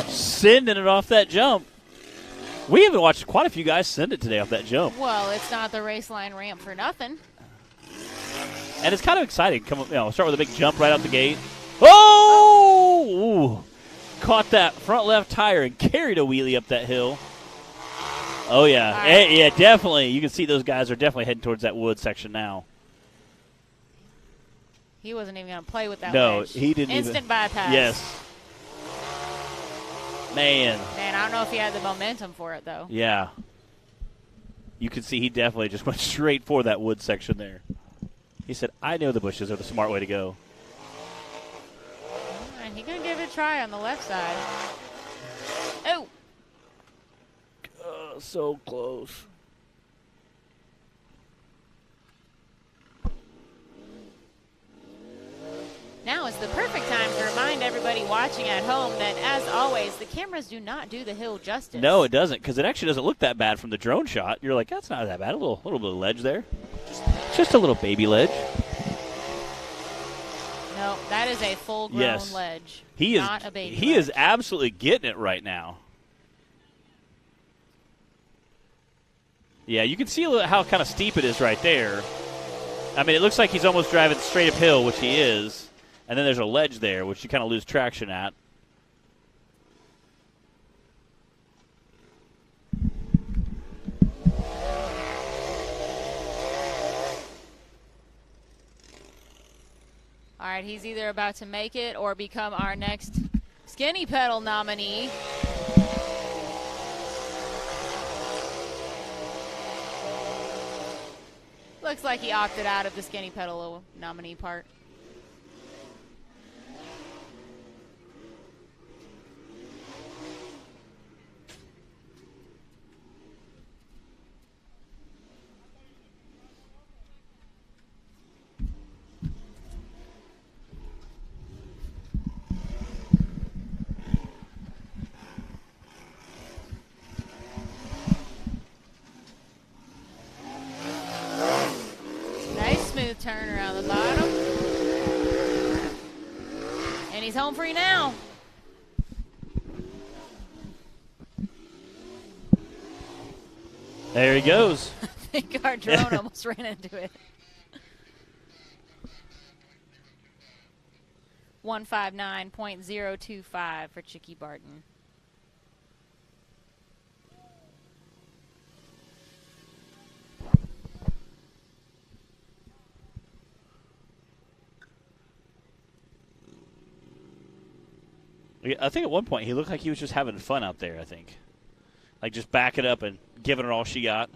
Sending it off that jump. We haven't watched quite a few guys send it today off that jump. Well, it's not the race line ramp for nothing. And it's kind of exciting. Start with a big jump right out the gate. Oh! Ooh. Caught that front left tire and carried a wheelie up that hill. Oh, yeah. Right. Yeah, definitely. You can see those guys are definitely heading towards that wood section now. He wasn't even going to play with that No, ledge. he didn't Instant bypass. Yes. Man, I don't know if he had the momentum for it, though. Yeah. You can see he definitely just went straight for that wood section there. He said, I know the bushes are the smart way to go. And he's going to give it a try on the left side. Oh! So close. Now is the perfect time to remind everybody watching at home that, as always, the cameras do not do the hill justice. No, it doesn't, because it actually doesn't look that bad from the drone shot. You're like, that's not that bad. A little bit of ledge there. Just a little baby ledge. No, that is a full-grown ledge. Not a baby He ledge. is absolutely getting it right now. Yeah, you can see how kind of steep it is right there. I mean, it looks like he's almost driving straight uphill, which he is. And then there's a ledge there, which you kind of lose traction at. All right, he's either about to make it or become our next skinny pedal nominee. Looks like he opted out of the skinny pedal nominee part. turn around the bottom. And he's home free now. There he goes. I think our drone almost ran into it. 159.025 for Chicky Barton. I think at one point he looked like he was just having fun out there, I think. Like just backing up and giving it all she got.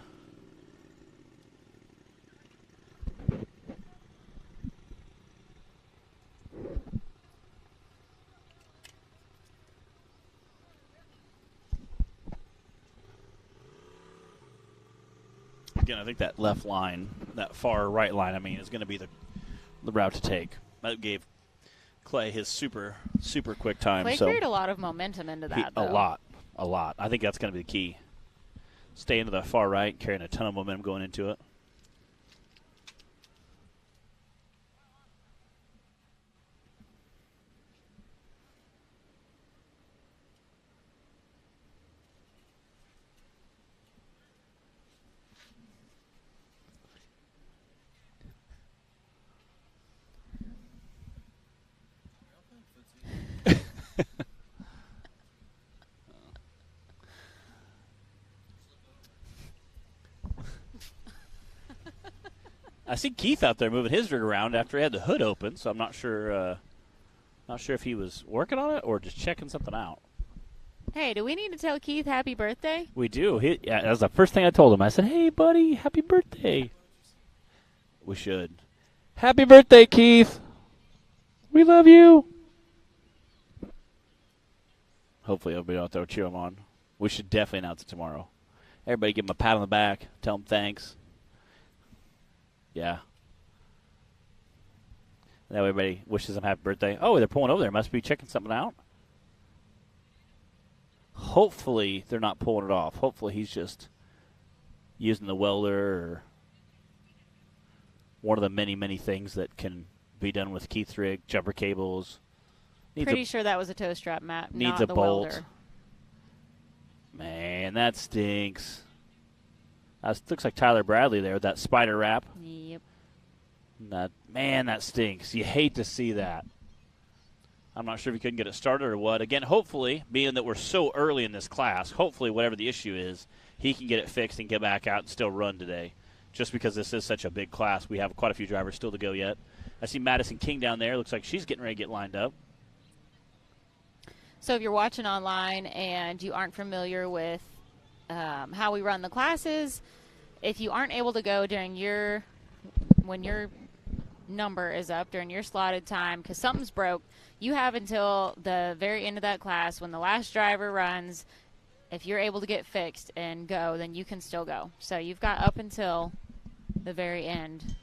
Again, I think that left line, that far right line, I mean, is going to be the route to take. That gave Clay his super quick time. Clay so carried a lot of momentum into that, though. A lot. I think that's going to be the key. Stay into the far right, carrying a ton of momentum going into it. I see Keith out there moving his rig around after he had the hood open, so I'm not sure if he was working on it or just checking something out. Hey, do we need to tell Keith happy birthday? We do. That was the first thing I told him. I said, "Hey, buddy, happy birthday." We should. Happy birthday, Keith. We love you. Hopefully everybody out there will cheer him on. We should definitely announce it tomorrow. Everybody give him a pat on the back. Tell him thanks. Yeah. And that way everybody wishes him happy birthday. Oh, they're pulling over there. Must be checking something out. Hopefully they're not pulling it off. Hopefully he's just using the welder or one of the many, many things that can be done with Keith's rig, jumper cables. Pretty sure that was a tow strap, Matt, needs not a the bolt. welder. Man, that stinks. That looks like Tyler Bradley there with that spider wrap. Yep. That stinks. You hate to see that. I'm not sure if he couldn't get it started or what. Again, hopefully, being that we're so early in this class, hopefully whatever the issue is, he can get it fixed and get back out and still run today. Just because this is such a big class, we have quite a few drivers still to go yet. I see Madison King down there. Looks like she's getting ready to get lined up. So if you're watching online and you aren't familiar with how we run the classes, if you aren't able to go during when your number is up during your slotted time because something's broke, you have until the very end of that class when the last driver runs. If you're able to get fixed and go, then you can still go. So you've got up until the very end,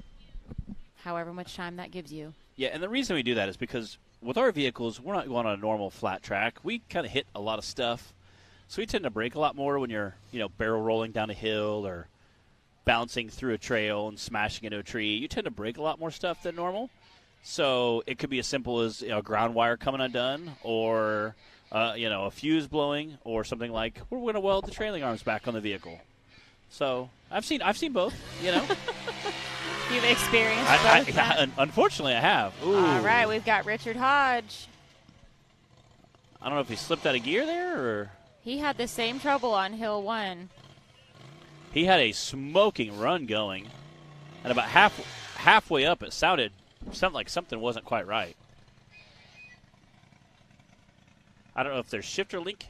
however much time that gives you. Yeah, and the reason we do that is because with our vehicles, we're not going on a normal flat track. We kind of hit a lot of stuff. So we tend to brake a lot more when you're, barrel rolling down a hill or bouncing through a trail and smashing into a tree. You tend to break a lot more stuff than normal. So it could be as simple as a ground wire coming undone or, a fuse blowing or something like we're going to weld the trailing arms back on the vehicle. So I've seen both, You've experienced both. Unfortunately, I have. Ooh. All right, we've got Richard Hodge. I don't know if he slipped out of gear there or... He had the same trouble on Hill 1. He had a smoking run going, and about halfway up, it sounded like something wasn't quite right. I don't know if there's shifter link.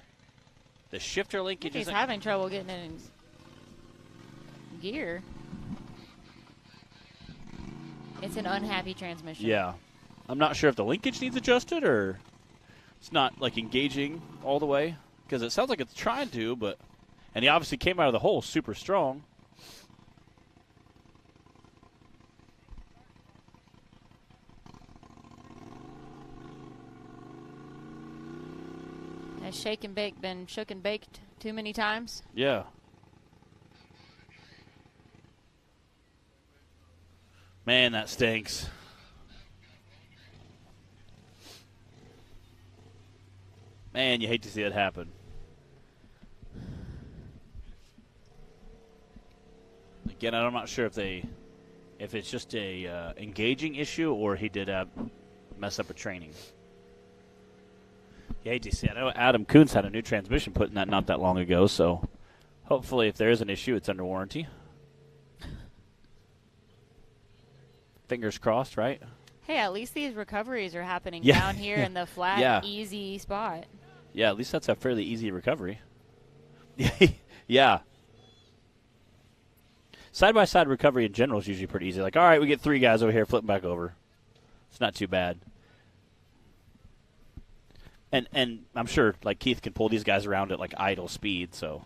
The shifter link. He's having trouble getting in gear. It's an unhappy transmission. Yeah. I'm not sure if the linkage needs adjusted or it's not, engaging all the way. Because it sounds like it's trying to, but... And he obviously came out of the hole super strong. Has shake and bake been shook and baked too many times? Yeah. Man, that stinks. Man, you hate to see it happen. Again, I'm not sure if it's just a engaging issue or he did mess up a training. You hate to see it. I know Adam Coons had a new transmission put in that not that long ago, so hopefully if there is an issue, it's under warranty. Fingers crossed, right? Hey, at least these recoveries are happening Yeah. down here in the flat, easy spot. Yeah, at least that's a fairly easy recovery. Yeah. Side-by-side recovery in general is usually pretty easy. Like, all right, we get 3 guys over here, flip them back over. It's not too bad. And I'm sure, like, Keith can pull these guys around at, like, idle speed, so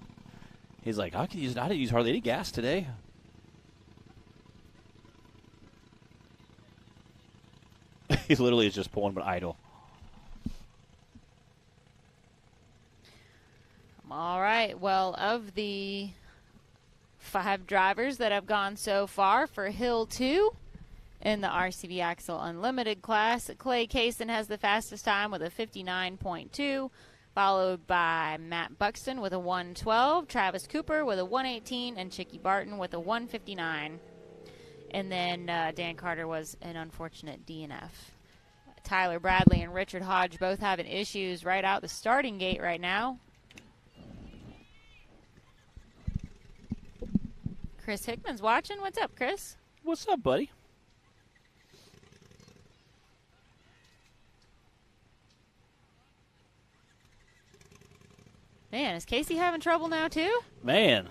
he's like, I didn't use hardly any gas today. He literally is just pulling them idle. All right. Well, of the 5 drivers that have gone so far for Hill 2 in the RCV Axle Unlimited class, Clay Kaysen has the fastest time with a 59.2, followed by Matt Buxton with a 112, Travis Cooper with a 118, and Chicky Barton with a 159. And then Dan Carter was an unfortunate DNF. Tyler Bradley and Richard Hodge both having issues right out the starting gate right now. Chris Hickman's watching. What's up, Chris? What's up, buddy? Man, is Casey having trouble now, too? Man.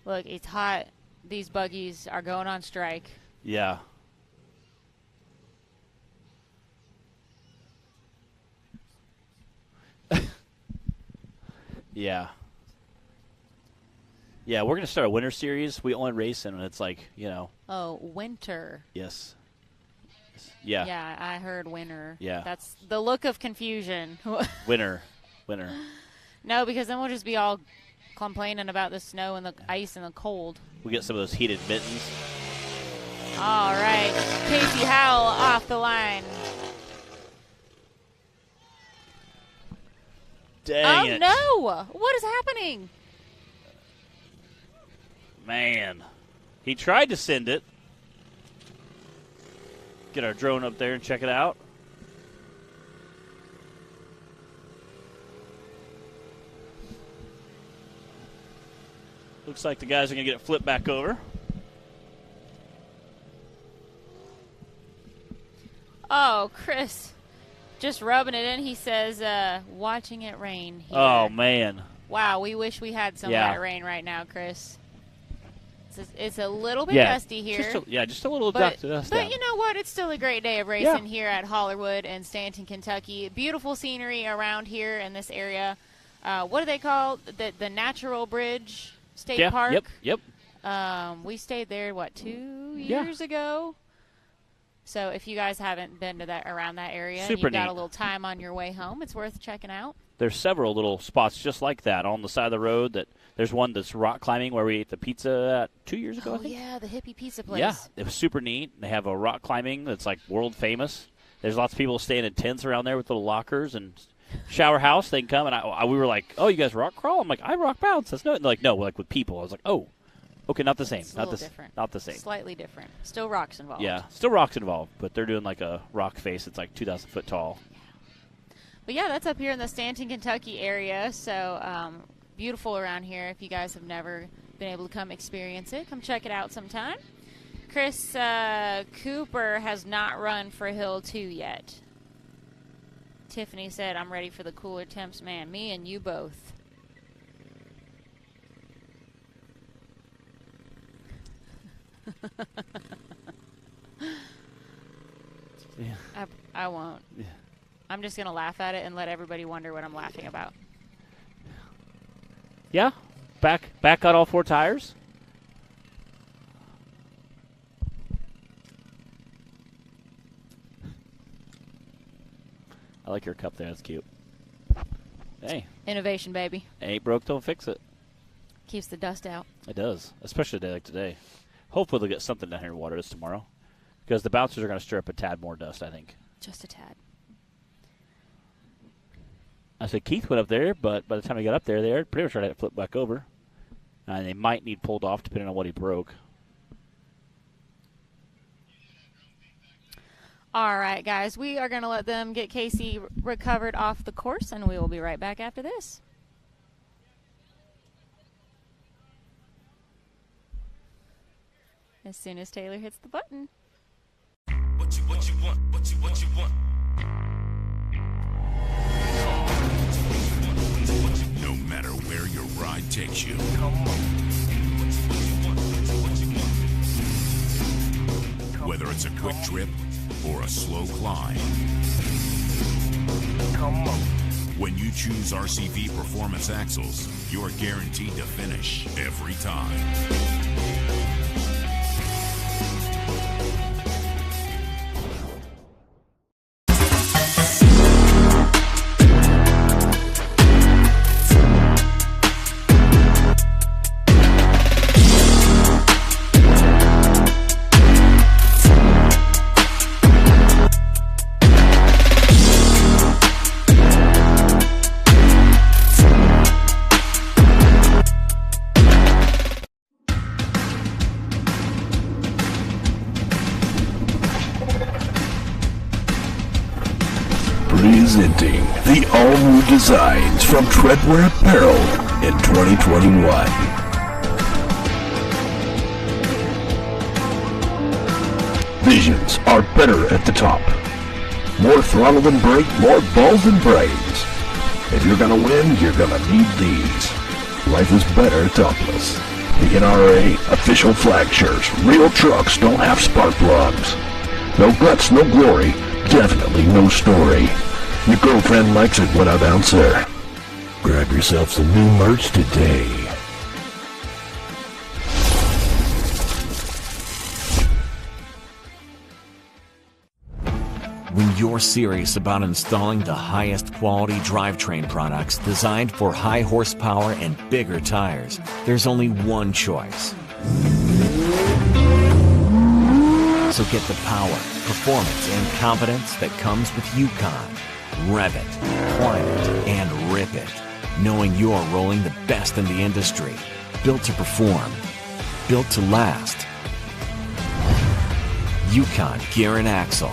Look, it's hot. These buggies are going on strike. Yeah. Yeah. Yeah, we're going to start a winter series. We only race in, and it's like, you know. Oh, winter. Yes. Yeah. Yeah, I heard winter. Yeah. That's the look of confusion. Winter. No, because then we'll just be all complaining about the snow and the ice and the cold. We get some of those heated mittens. All right. Casey Howell off the line. Dang it. Oh, no. What is happening? Man. He tried to send it. Get our drone up there and check it out. Looks like the guys are going to get it flipped back over. Oh, Chris. Just rubbing it in. He says, watching it rain here. Oh, man. Wow, we wish we had some of Yeah. that rain right now, Chris. It's a little bit Yeah, dusty here. just a little But dust down. you know what? It's still a great day of racing here at Hollywood and Stanton, Kentucky. Beautiful scenery around here in this area. What do they call the Natural Bridge State Park? Yep. We stayed there, 2 years ago? So if you guys haven't been to around that area and Super you've got neat. a little time on your way home, it's worth checking out. There's several little spots just like that on the side of the road. There's one that's rock climbing where we ate the pizza 2 years ago, I Oh, think. yeah, the hippie pizza place. Yeah, it was super neat. They have a rock climbing that's like world famous. There's lots of people staying in tents around there with little lockers and shower house. They can come, and we were like, "Oh, you guys rock crawl?" I'm like, "I rock bounce." That's no, and they're like, "No, like with people." I was like, "Oh, okay, not the same. It's a Not little the different. Not the same." Slightly different. Still rocks involved. Yeah, still rocks involved, but they're doing like a rock face that's like 2,000 foot tall. But yeah, that's up here in the Stanton, Kentucky area. So beautiful around here. If you guys have never been able to come experience it, come check it out sometime. Chris Cooper has not run for Hill 2 yet. Tiffany said, I'm ready for the cooler temps. Man, me and you both. Yeah. I won't. Yeah. I'm just going to laugh at it and let everybody wonder what I'm laughing about. Yeah, back on all 4 tires. I like your cup there. That's cute. Hey. Innovation, baby. Ain't broke, don't fix it. Keeps the dust out. It does, especially a day like today. Hopefully they'll get something down here in water this tomorrow, because the bouncers are going to stir up a tad more dust, I think. Just a tad. I said Keith went up there, but by the time he got up there, they were pretty much ready to flip back over. And they might need pulled off depending on what he broke. All right, guys. We are going to let them get Casey recovered off the course, and we will be right back after this. As soon as Taylor hits the button. What you want? No matter where your ride takes you. Whether it's a quick trip or a slow climb. When you choose RCV Performance Axles, you're guaranteed to finish every time. Presenting the all-new designs from Treadwear Apparel in 2021. Visions are better at the top. More throttle than brake, more balls than brains. If you're gonna win, you're gonna need these. Life is better topless. The NRA official flag shirts. Real trucks don't have spark plugs. No guts, no glory. Definitely no story. Your girlfriend likes it when I bounce her. Grab yourself some new merch today. When you're serious about installing the highest quality drivetrain products designed for high horsepower and bigger tires, there's only one choice. So get the power, performance, and confidence that comes with Yukon. Rev it, climb it, and rip it, knowing you're rolling the best in the industry. Built to perform, built to last. Yukon Gear and Axle.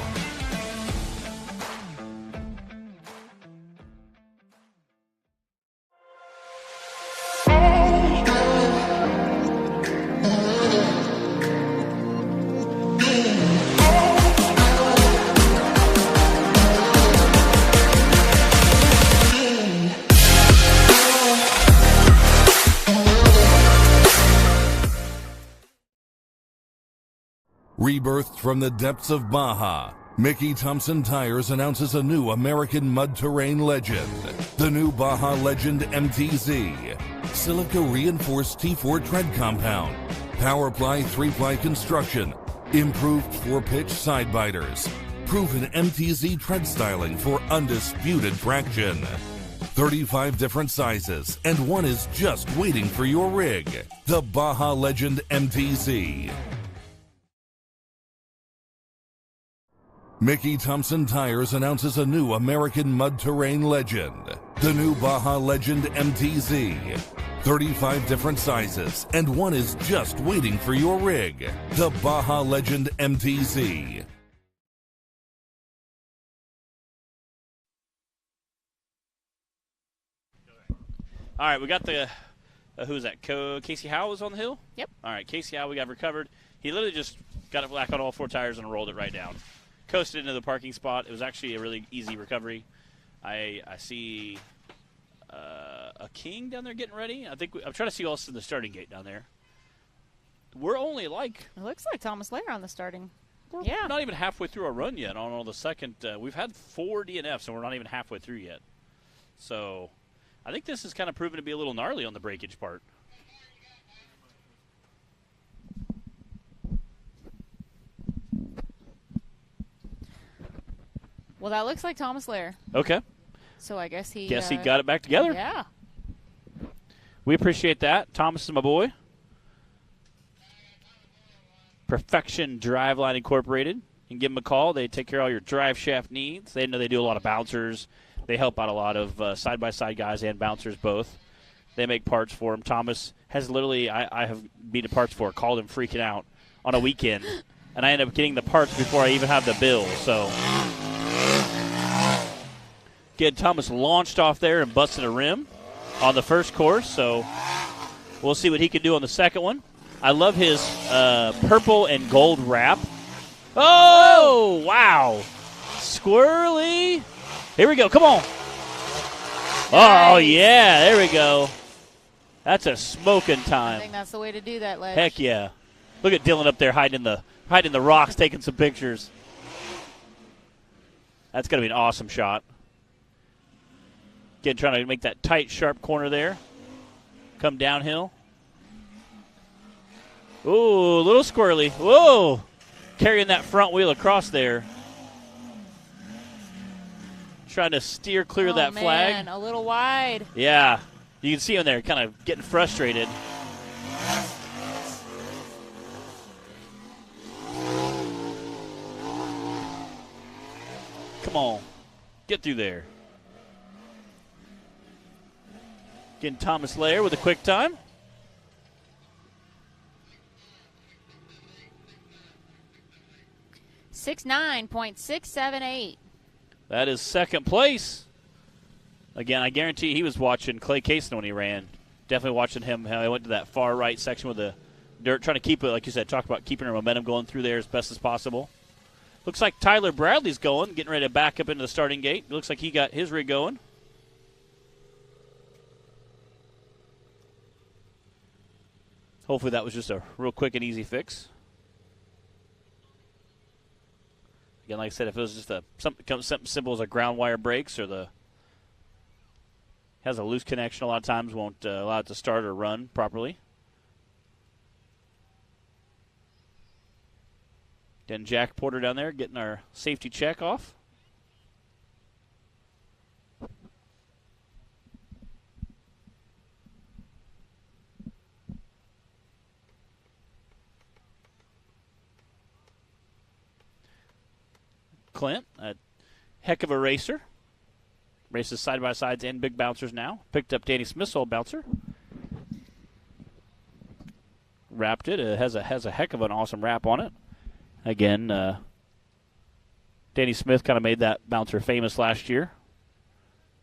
Rebirthed from the depths of Baja, Mickey Thompson Tires announces a new American mud terrain legend. The new Baja Legend MTZ. Silica reinforced T4 tread compound. Powerply 3-ply construction. Improved 4-pitch side biters. Proven MTZ tread styling for undisputed traction. 35 different sizes, and one is just waiting for your rig. The Baja Legend MTZ. Mickey Thompson Tires announces a new American mud terrain legend. The new Baja Legend MTZ. 35 different sizes, and one is just waiting for your rig. The Baja Legend MTZ. All right, we got the, who's that? Casey Howe was on the hill? Yep. All right, Casey Howe, we got recovered. He literally just got it black on all 4 tires and rolled it right down. Coasted into the parking spot. It was actually a really easy recovery. I see a King down there getting ready. I'm trying to see us in the starting gate down there. We're only like... It looks like Thomas Lair on the starting. We're Yeah. not even halfway through our run yet on all the second. We've had 4 DNFs, and we're not even halfway through yet. So I think this is kind of proven to be a little gnarly on the breakage part. Well, that looks like Thomas Lair. Okay. So I guess he got it back together. Yeah. We appreciate that. Thomas is my boy. Perfection Driveline Incorporated. You can give them a call. They take care of all your drive shaft needs. They know they do a lot of bouncers. They help out a lot of side-by-side guys and bouncers both. They make parts for them. Thomas has literally, I have beat parts for, called him freaking out on a weekend. And I end up getting the parts before I even have the bill. So, again, Thomas launched off there and busted a rim on the first course. So, we'll see what he can do on the second one. I love his purple and gold wrap. Oh, wow. Squirrely. Here we go. Come on. Oh, yeah. There we go. That's a smoking time. I think that's the way to do that, Ledge. Heck yeah. Look at Dylan up there hiding in the rocks, taking some pictures. That's going to be an awesome shot. Again, trying to make that tight, sharp corner there. Come downhill. Ooh, a little squirrely. Whoa. Carrying that front wheel across there. Trying to steer clear of that flag. A little wide. Yeah. You can see him there kind of getting frustrated. Come on. Get through there. Again, Thomas Lair with a quick time. .678. That is second place. Again, I guarantee he was watching Clay Cason when he ran. Definitely watching him how he went to that far right section with the dirt, trying to keep it, like you said, talk about keeping our momentum going through there as best as possible. Looks like Tyler Bradley's going, getting ready to back up into the starting gate. Looks like he got his rig going. Hopefully that was just a real quick and easy fix. Again, like I said, if it was just something simple as a ground wire breaks or has a loose connection, a lot of times won't allow it to start or run properly. Then Jack Porter down there getting our safety check off. Clint, a heck of a racer. Races side-by-sides and big bouncers now. Picked up Danny Smith's old bouncer. Wrapped it. It has a heck of an awesome wrap on it. Again, Danny Smith kind of made that bouncer famous last year.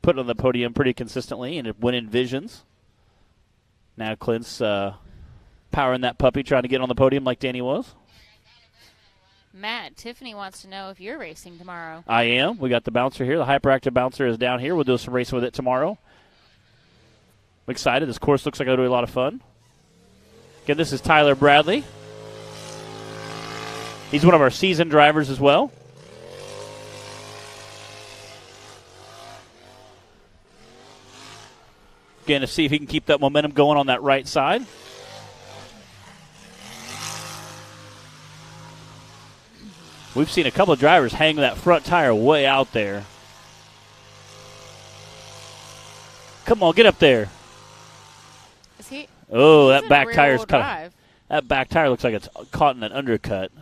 Put it on the podium pretty consistently and it winning Visions. Now Clint's powering that puppy, trying to get on the podium like Danny was. Matt, Tiffany wants to know if you're racing tomorrow. I am. We got the bouncer here. The hyperactive bouncer is down here. We'll do some racing with it tomorrow. I'm excited. This course looks like it'll be a lot of fun. Again, this is Tyler Bradley. He's one of our seasoned drivers as well. Again, to see if he can keep that momentum going on that right side. We've seen a couple of drivers hang that front tire way out there. Come on, get up there. Is he? Oh, He's that back tire's kind of. That back tire looks like it's caught in an undercut.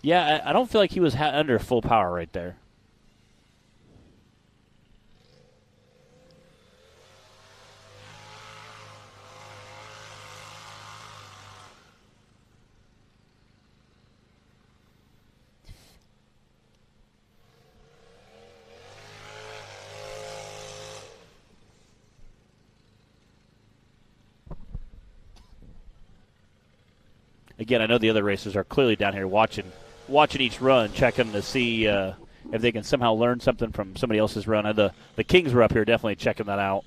Yeah, I don't feel like he was under full power right there. Again, I know the other racers are clearly down here watching each run, checking to see if they can somehow learn something from somebody else's run. The Kings were up here definitely checking that out.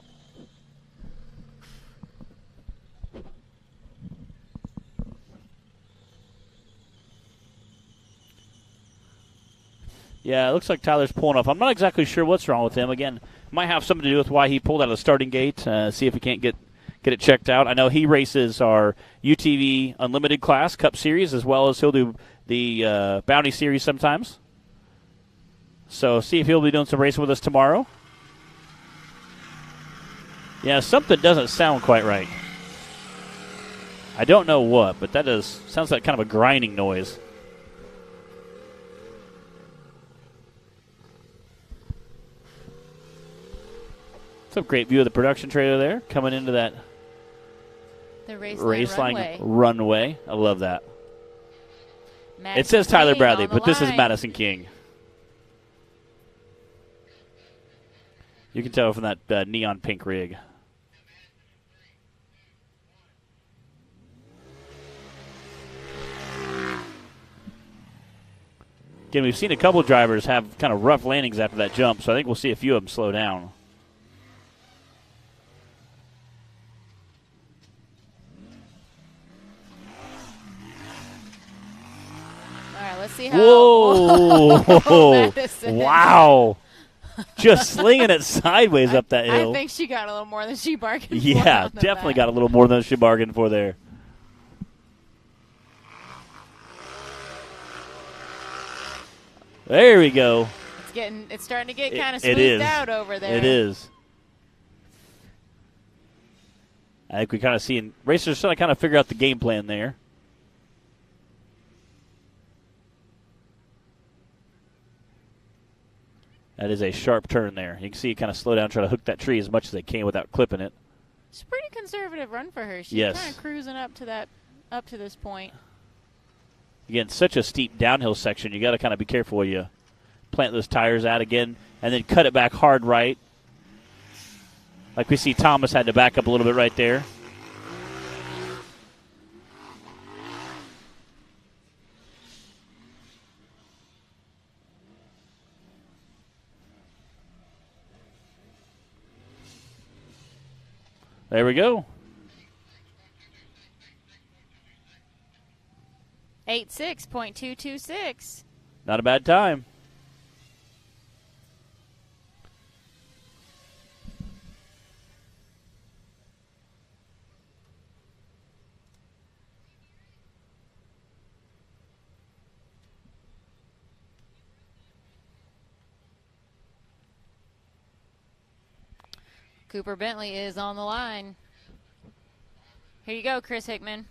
Yeah, it looks like Tyler's pulling off. I'm not exactly sure what's wrong with him. Again, might have something to do with why he pulled out of the starting gate. See if he can't get it checked out. I know he races our UTV Unlimited class Cup Series as well as he'll do the Bounty Series sometimes. So see if he'll be doing some racing with us tomorrow. Yeah, something doesn't sound quite right. I don't know what, but that sounds like kind of a grinding noise. It's a great view of the production trailer there, coming into that The raceline runway. I love that. Madison It says Tyler King Bradley, on the but this is line. Madison King. You can tell from that neon pink rig. Again, we've seen a couple drivers have kind of rough landings after that jump, so I think we'll see a few of them slow down. All right, let's see how. Whoa! Madison. Wow! Just slinging it sideways up that hill. I think she got a little more than she bargained for. Yeah, on the definitely back. got a little more than she bargained for there. There we go. It's starting to get kind of It smoothed is. out over there. It is. I think we kind of see racers trying to kind of figure out the game plan there. That is a sharp turn there. You can see it kind of slow down, try to hook that tree as much as they can without clipping it. It's a pretty conservative run for her. She's Yes. kind of cruising up to this point. Again, such a steep downhill section. You got to kind of be careful where you plant those tires out again, and then cut it back hard right. Like we see Thomas had to back up a little bit right there. There we go. 86.226. Not a bad time. Cooper Bentley is on the line. Here you go, Chris Hickman.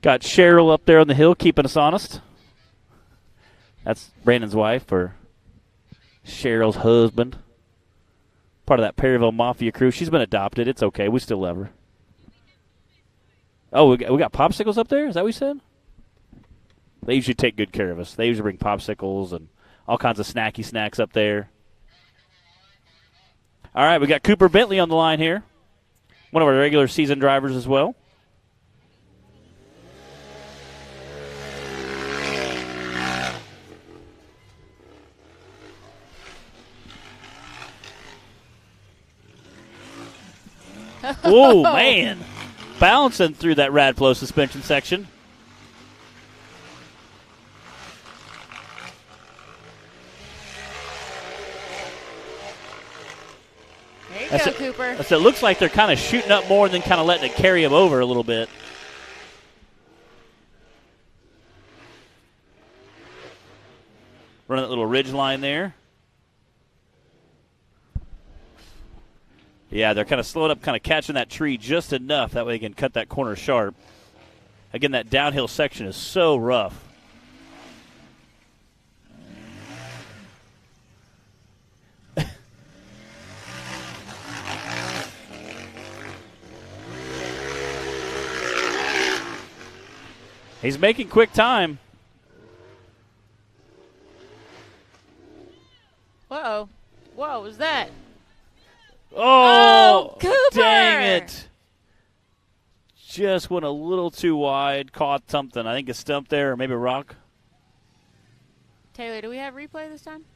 Got Cheryl up there on the hill keeping us honest. That's Brandon's wife, or Cheryl's husband. Part of that Perryville Mafia crew. She's been adopted. It's okay. We still love her. Oh, we got popsicles up there? Is that what you said? They usually take good care of us. They usually bring popsicles and all kinds of snacky snacks up there. All right, we got Cooper Bentley on the line here. One of our regular season drivers as well. Oh, man. Bouncing through that Radflo suspension section. There you go, Cooper. It looks like they're kind of shooting up more and then kind of letting it carry them over a little bit. Running that little ridge line there. Yeah, they're kind of slowing up, kind of catching that tree just enough. That way they can cut that corner sharp. Again, that downhill section is so rough. He's making quick time. Whoa. What was that? Oh, Cooper! Dang it. Just went a little too wide. Caught something. I think a stump there or maybe a rock. Taylor, do we have replay this time?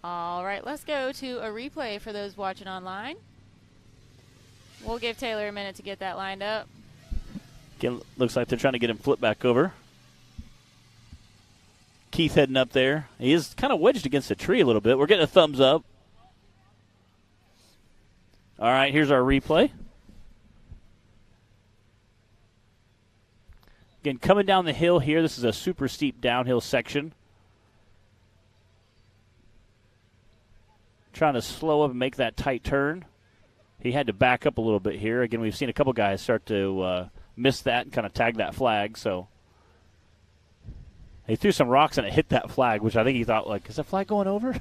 All right, let's go to a replay for those watching online. We'll give Taylor a minute to get that lined up. Again, looks like they're trying to get him flipped back over. Keith heading up there. He is kind of wedged against the tree a little bit. We're getting a thumbs up. All right, here's our replay. Again, coming down the hill here, this is a super steep downhill section. Trying to slow up and make that tight turn. He had to back up a little bit here. Again, we've seen a couple guys start to miss that and kind of tag that flag. So he threw some rocks and it hit that flag, which I think he thought, like, is that flag going over?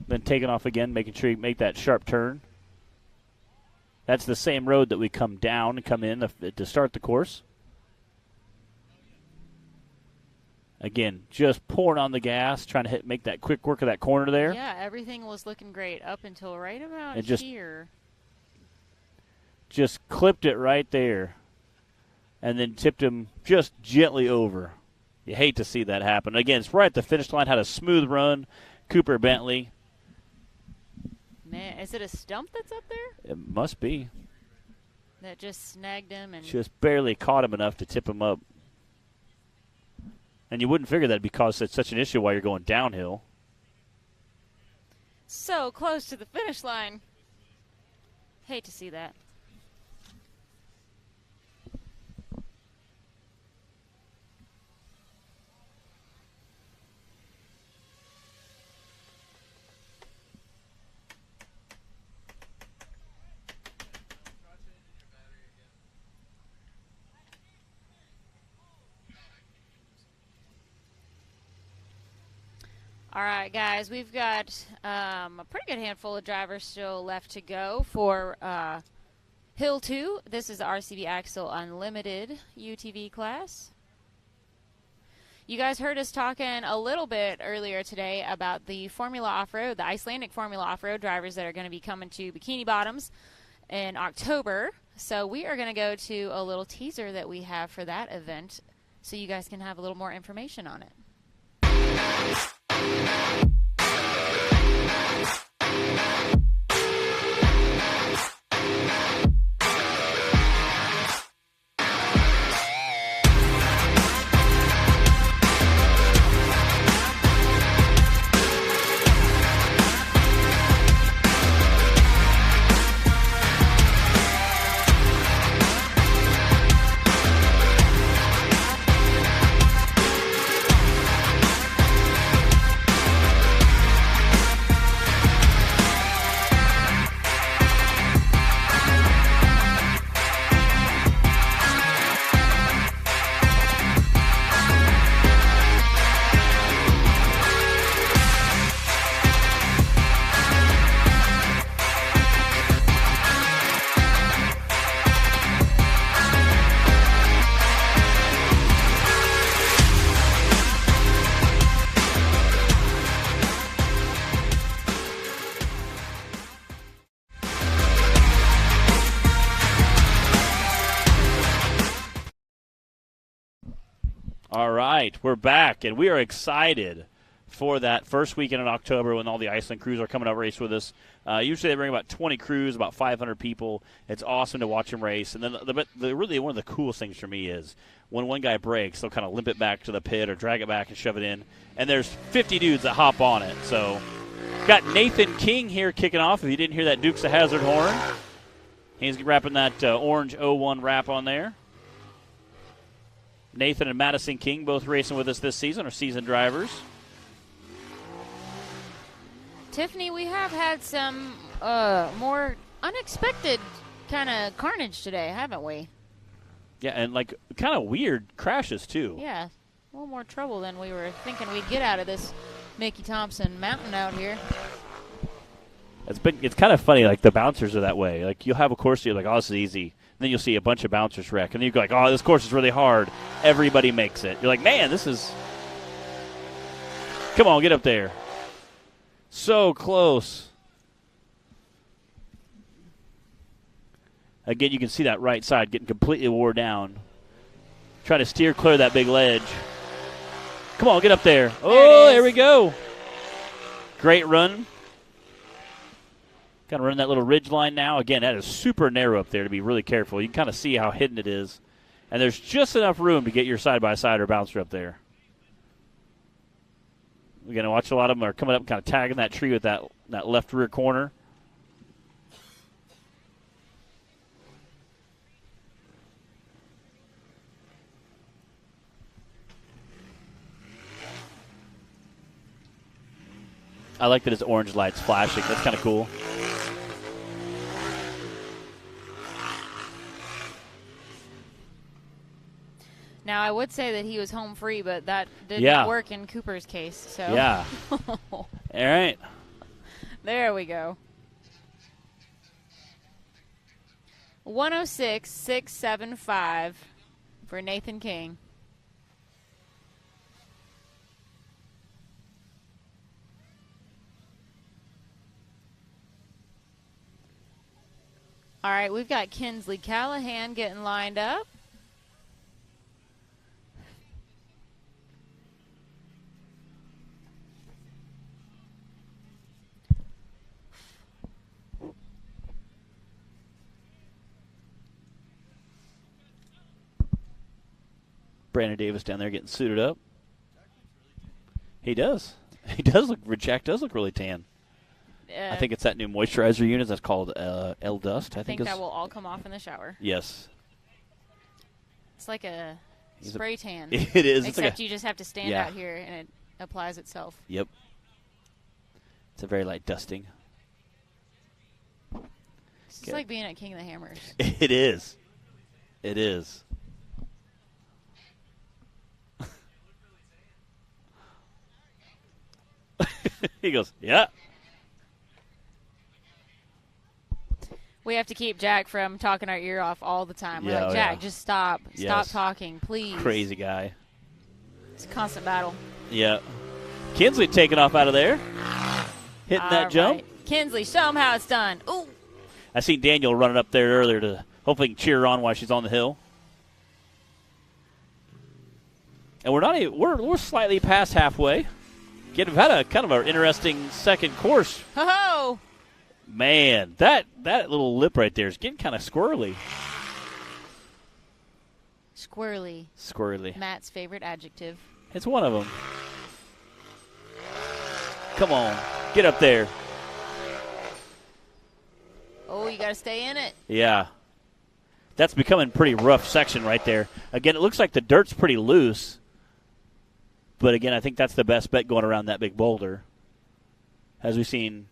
Then taking off again, making sure you make that sharp turn. That's the same road that we come down and come in to start the course. Again, just pouring on the gas, trying to make that quick work of that corner there. Yeah, everything was looking great up until right about here. Just clipped it right there and then tipped him just gently over. You hate to see that happen. Again, it's right at the finish line, had a smooth run. Cooper Bentley. Man, is it a stump that's up there? It must be. That just snagged him and just barely caught him enough to tip him up. And you wouldn't figure that because it's such an issue while you're going downhill. So close to the finish line. Hate to see that. All right, guys, we've got a pretty good handful of drivers still left to go for Hill 2. This is the RCB Axle Unlimited UTV class. You guys heard us talking a little bit earlier today about the Formula Off-Road, the Icelandic Formula Off-Road drivers that are going to be coming to Bikini Bottoms in October. So we are going to go to a little teaser that we have for that event so you guys can have a little more information on it. All right, we're back, and we are excited for that first weekend in October when all the Iceland crews are coming out to race with us. Usually they bring about 20 crews, about 500 people. It's awesome to watch them race. And then really one of the coolest things for me is when one guy breaks, they'll kind of limp it back to the pit or drag it back and shove it in. And there's 50 dudes that hop on it. So got Nathan King here kicking off. If you didn't hear that Dukes of Hazzard horn, he's wrapping that orange 01 wrap on there. Nathan and Madison King both racing with us this season, are seasoned drivers. Tiffany, we have had some more unexpected kind of carnage today, haven't we? Yeah, and like kind of weird crashes too. Yeah, a little more trouble than we were thinking we'd get out of this Mickey Thompson mountain out here. It's kind of funny, like the bouncers are that way. Like you'll have a course, you're like, oh, this is easy. Then you'll see a bunch of bouncers wreck, and then you go like, oh, this course is really hard. Everybody makes it. You're like, man, this is. Come on, get up there. So close. Again, you can see that right side getting completely wore down. Trying to steer clear of that big ledge. Come on, get up there. Oh, there we go. Great run. Kind of run that little ridge line now. Again, that is super narrow up there to be really careful. You can kind of see how hidden it is. And there's just enough room to get your side-by-side or bouncer up there. We're going to watch a lot of them are coming up and kind of tagging that tree with that that left rear corner. I like that his orange light's flashing. That's kind of cool. Now, I would say that he was home free, but that did not work in Cooper's case. So yeah. All right. There we go. 106.675 for Nathan King. All right, we've got Kinsley Callahan getting lined up. Brandon Davis down there getting suited up. He does. He does look. Jack does look really tan. I think it's that new moisturizer unit that's called L Dust. I think that will all come off in the shower. Yes. It's like a spray tan. It is. Except you just have to stand out here and it applies itself. Yep. It's a very light dusting. It's just like being at King of the Hammers. It is. It is. He goes, yeah. We have to keep Jack from talking our ear off all the time. We're like, Jack, just stop. Stop talking, please. Crazy guy. It's a constant battle. Yeah. Kinsley taking off out of there. Hitting that jump. Kinsley, show him how it's done. Ooh. I seen Daniel running up there earlier to hopefully he can cheer her on while she's on the hill. And we're slightly past halfway. We've had a kind of an interesting second course. Ho-ho! Man, that little lip right there is getting kind of squirrely. Squirrely. Squirrely. Matt's favorite adjective. It's one of them. Come on. Get up there. Oh, you got to stay in it. Yeah. That's becoming a pretty rough section right there. Again, it looks like the dirt's pretty loose. But, again, I think that's the best bet going around that big boulder. As we've seen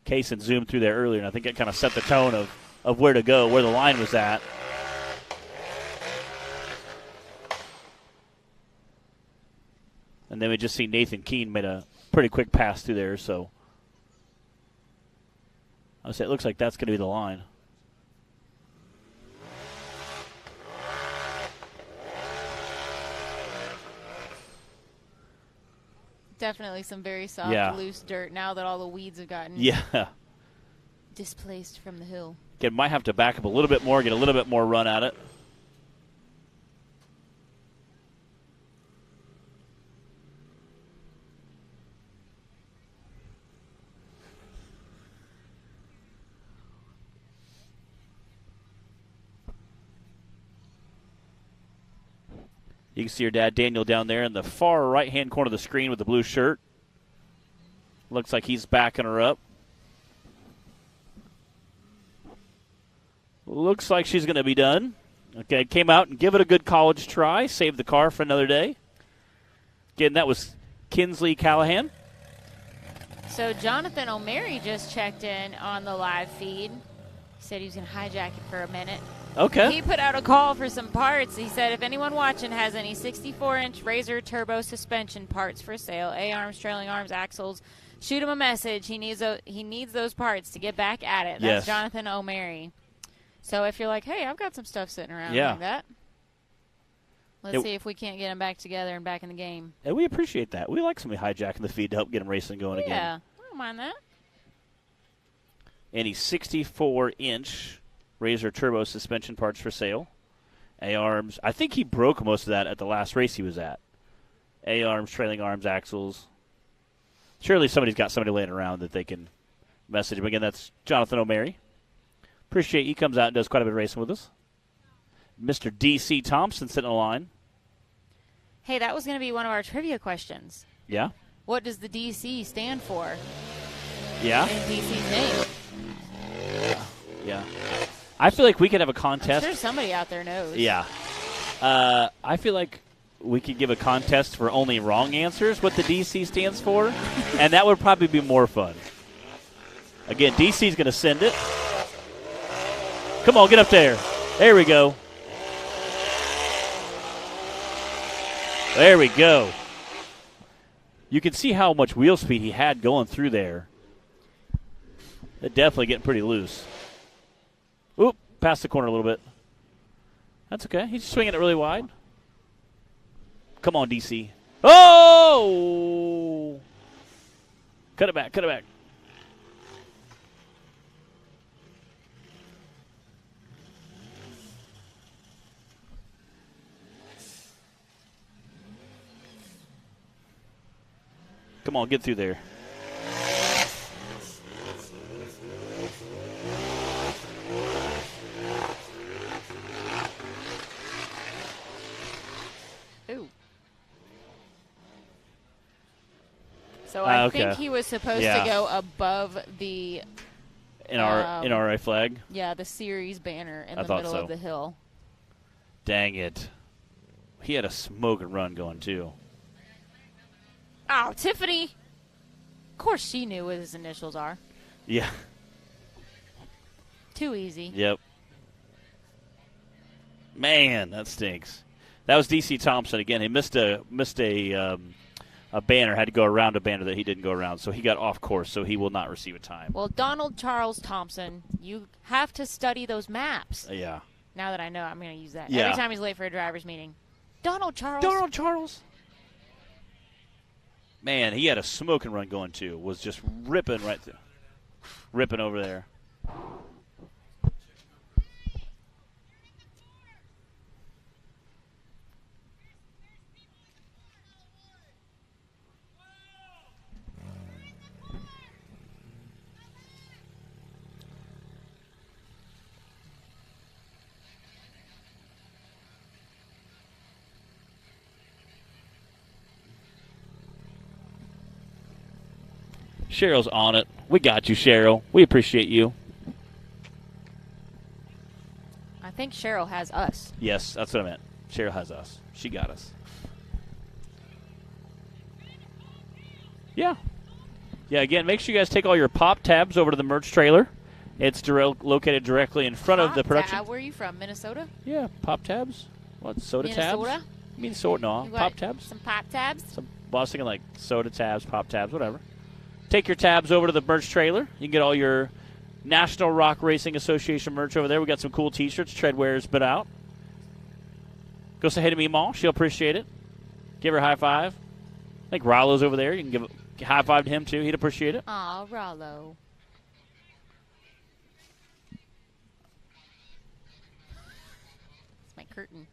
Kaysen zoom through there earlier, and I think it kind of set the tone of where to go, where the line was at. And then we just see Nathan Keene made a pretty quick pass through there. So I would say it looks like that's going to be the line. Definitely some very soft, loose dirt now that all the weeds have gotten displaced from the hill. Again, might have to back up a little bit more, get a little bit more run at it. You can see your dad, Daniel, down there in the far right-hand corner of the screen with the blue shirt. Looks like he's backing her up. Looks like she's going to be done. Okay, came out and give it a good college try. Saved the car for another day. Again, that was Kinsley Callahan. So Jonathan O'Mary just checked in on the live feed. He said he was going to hijack it for a minute. Okay. He put out a call for some parts. He said if anyone watching has any 64-inch Razor turbo suspension parts for sale, A-arms, trailing arms, axles, shoot him a message. He needs those parts to get back at it. That's Jonathan O'Mary. So if you're like, hey, I've got some stuff sitting around like that, let's see if we can't get them back together and back in the game. And we appreciate that. We like somebody hijacking the feed to help get them racing going again. Yeah, I don't mind that. Any 64-inch Razor turbo suspension parts for sale. A-arms. I think he broke most of that at the last race he was at. A-arms, trailing arms, axles. Surely somebody's got somebody laying around that they can message him. Again, that's Jonathan O'Mary. Appreciate he comes out and does quite a bit of racing with us. Mr. D.C. Thompson sitting on the line. Hey, that was going to be one of our trivia questions. Yeah? What does the D.C. stand for? Yeah? in DC's name. Yeah. I feel like we could have a I'm contest. sure somebody out there knows. Yeah. I feel like we could give a contest for only wrong answers, what the DC stands for, and that would probably be more fun. Again, DC's going to send it. Come on, get up there. There we go. There we go. You can see how much wheel speed he had going through there. They're definitely getting pretty loose. Oop, past the corner a little bit. That's okay. He's swinging it really wide. Come on, DC. Oh! Cut it back, cut it back. Come on, get through there. Ooh. So I okay. think he was supposed Yeah. to go above the NRRA flag. the series banner in I the thought middle so. of the hill. Dang it. He had a smoking run going, too. Oh, Tiffany. Of course she knew what his initials are. Yeah. Too easy. Yep. Man, that stinks. That was DC Thompson again. He missed a banner. Had to go around a banner that he didn't go around, so he got off course. So he will not receive a time. Well, Donald Charles Thompson, you have to study those maps. Yeah. Now that I know, I'm going to use that Yeah. every time he's late for a driver's meeting. Donald Charles. Donald Charles. Man, he had a smoking run going too. Was just ripping right through, ripping over there. Cheryl's on it. We got you, Cheryl. We appreciate you. I think Cheryl has us. Yes, that's what I meant. Cheryl has us. She got us. Yeah. Yeah, again, make sure you guys take all your pop tabs over to the merch trailer. It's located directly in front of the production. Where are you from, Minnesota? Yeah, pop tabs. What, soda Minnesota? tabs? You mean soda? No, You pop got tabs. Some pop tabs? Well, I was thinking like soda tabs, pop tabs, whatever. Take your tabs over to the merch trailer. You can get all your National Rock Racing Association merch over there. We got some cool T-shirts. Treadwear's been out. Go say hey to Meemaw. She'll appreciate it. Give her a high five. I think Rollo's over there. You can give a high five to him too. He'd appreciate it. Aw, Rollo. It's my curtain.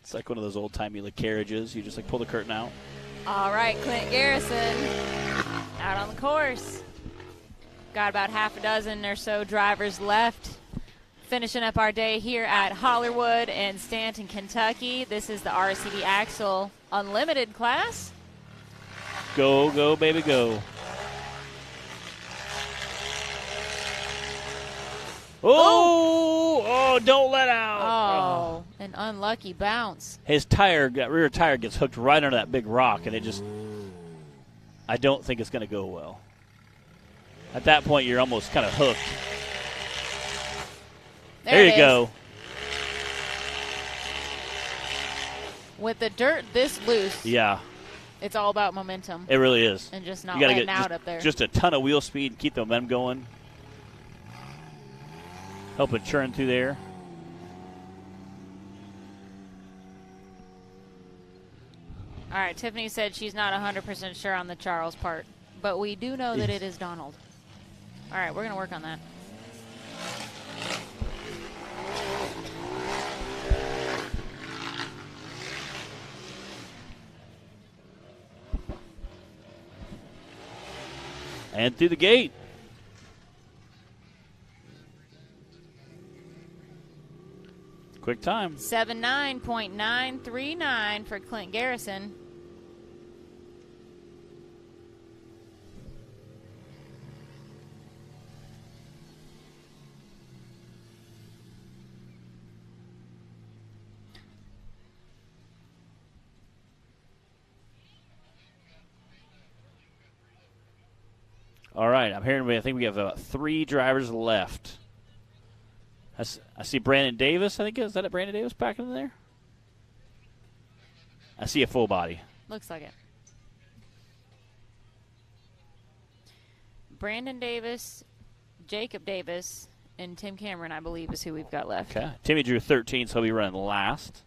It's like one of those old-timey like carriages. You just like pull the curtain out. All right, Clint Garrison out on the course. Got about half a dozen or so drivers left. Finishing up our day here at Hollywood in Stanton, Kentucky. This is the RCD Axle Unlimited class. Go, go, baby, go. Oh, don't let out. Oh, an unlucky bounce. His rear tire gets hooked right under that big rock, and it just, I don't think it's going to go well. At that point, you're almost kind of hooked. There you go. With the dirt this loose, Yeah, it's all about momentum it really is. and just not You got to letting get out up there. just a ton of wheel speed and keep the momentum going. Help it churn through there. All right, Tiffany said she's not 100% sure on the Charles part, but we do know that it is Donald. All right, we're going to work on that. And through the gate. Quick time. 79.939 for Clint Garrison. All right, I'm hearing. I think we have 3 drivers left. I see Brandon Davis. I think is that it? Brandon Davis back in there. I see a full body. Looks like it. Brandon Davis, Jacob Davis, and Tim Cameron, I believe, is who we've got left. Okay. Timmy drew 13, so he'll be running last.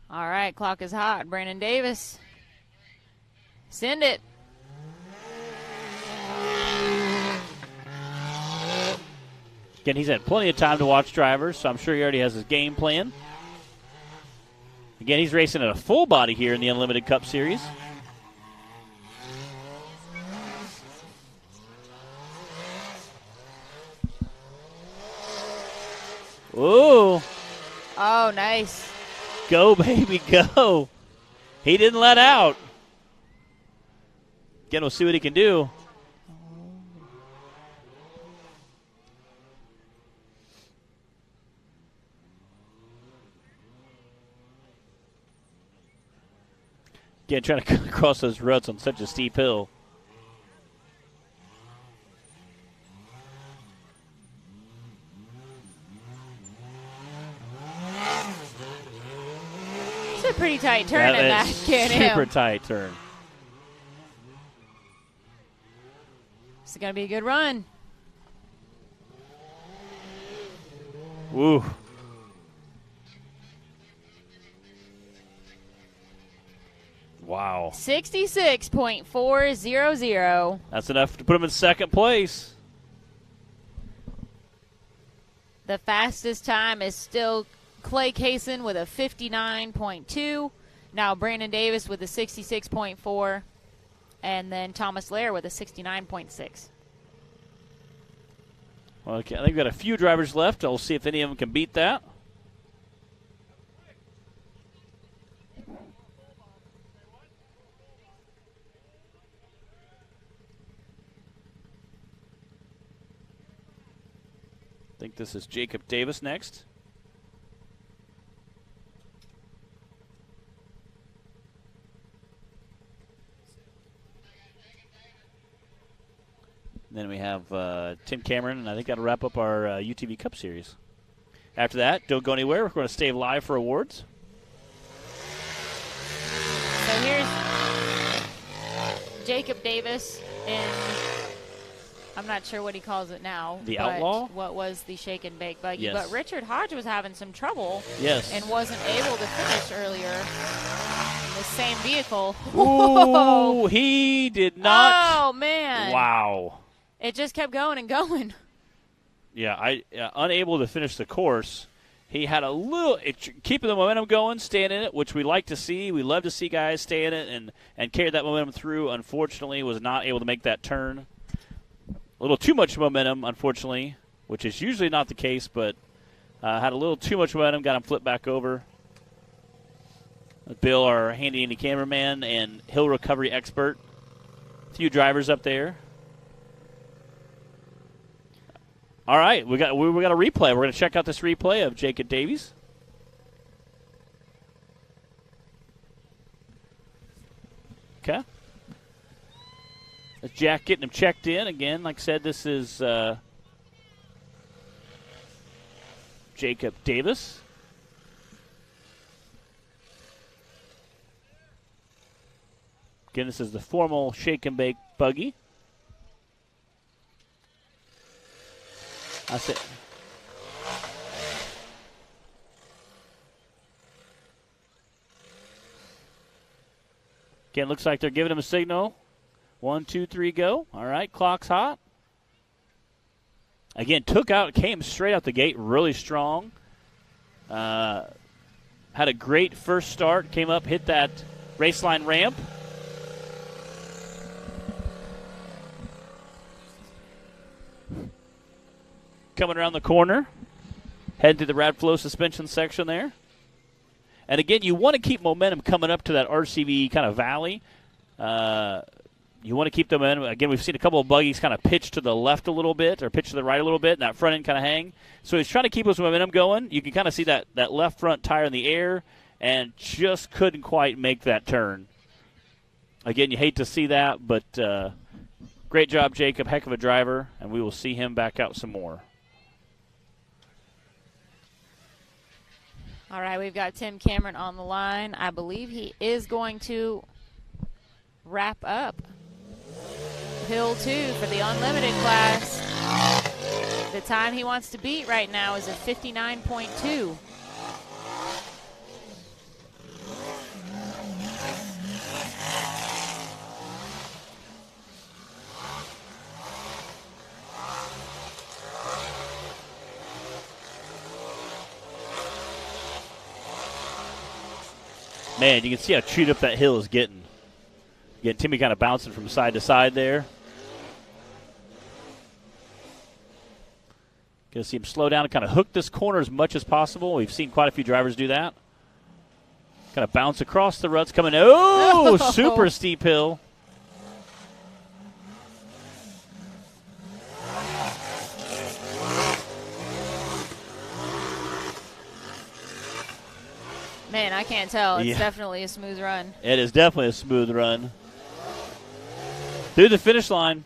All right, clock is hot. Brandon Davis. Send it. Again, he's had plenty of time to watch drivers, so I'm sure he already has his game plan. Again, he's racing at a full body here in the Unlimited Cup Series. Ooh. Oh, nice. Go, baby, go. He didn't let out. Again, we'll see what he can do. Again, trying to cut across those ruts on such a steep hill. It's a pretty tight turn in that Can-Am. Super tight turn. This is going to be a good run. Woo. Wow. 66.400. That's enough to put him in second place. The fastest time is still Clay Kaysen with a 59.2. Now Brandon Davis with a 66.4. And then Thomas Lair with a 69.6. Well, okay, I think we've got a few drivers left. We'll see if any of them can beat that. I think this is Jacob Davis next. Then we have Tim Cameron, and I think that'll wrap up our UTV Cup Series. After that, don't go anywhere. We're going to stay live for awards. So here's Jacob Davis in, I'm not sure what he calls it now. The but Outlaw? What was the shake and bake buggy. Yes. But Richard Hodge was having some trouble. Yes. And wasn't able to finish earlier in the same vehicle. Ooh, he did not. Oh, man. Wow. It just kept going and going. Yeah, unable to finish the course. He had a little keeping the momentum going, staying in it, which we like to see. We love to see guys stay in it and carry that momentum through. Unfortunately, was not able to make that turn. A little too much momentum, unfortunately, which is usually not the case, but had a little too much momentum, got him flipped back over. Bill, our handy cameraman and hill recovery expert. A few drivers up there. All right, we got a replay. We're going to check out this replay of Jacob Davies. Okay. That's Jack getting him checked in again. Like I said, this is Jacob Davis. Again, this is the formal shake and bake buggy. That's it. Again, looks like they're giving him a signal. 1, 2, 3, go. All right, clock's hot. Again, came straight out the gate really strong. Had a great first start, came up, hit that race line ramp. Coming around the corner, heading to the Radflo suspension section there. And again, you want to keep momentum coming up to that RCV kind of valley. You want to keep the momentum. Again, we've seen a couple of buggies kind of pitch to the left a little bit or pitch to the right a little bit, and that front end kind of hang. So he's trying to keep his momentum going. You can kind of see that left front tire in the air and just couldn't quite make that turn. Again, you hate to see that, but great job, Jacob. Heck of a driver, and we will see him back out some more. All right, we've got Tim Cameron on the line. I believe he is going to wrap up Hill 2 for the Unlimited class. The time he wants to beat right now is a 59.2. Man, you can see how chewed up that hill is getting. Again, Timmy kind of bouncing from side to side there. Going to see him slow down and kind of hook this corner as much as possible. We've seen quite a few drivers do that. Kind of bounce across the ruts coming. Oh, super steep hill. Man, I can't tell. It's definitely a smooth run. It is definitely a smooth run. Through the finish line.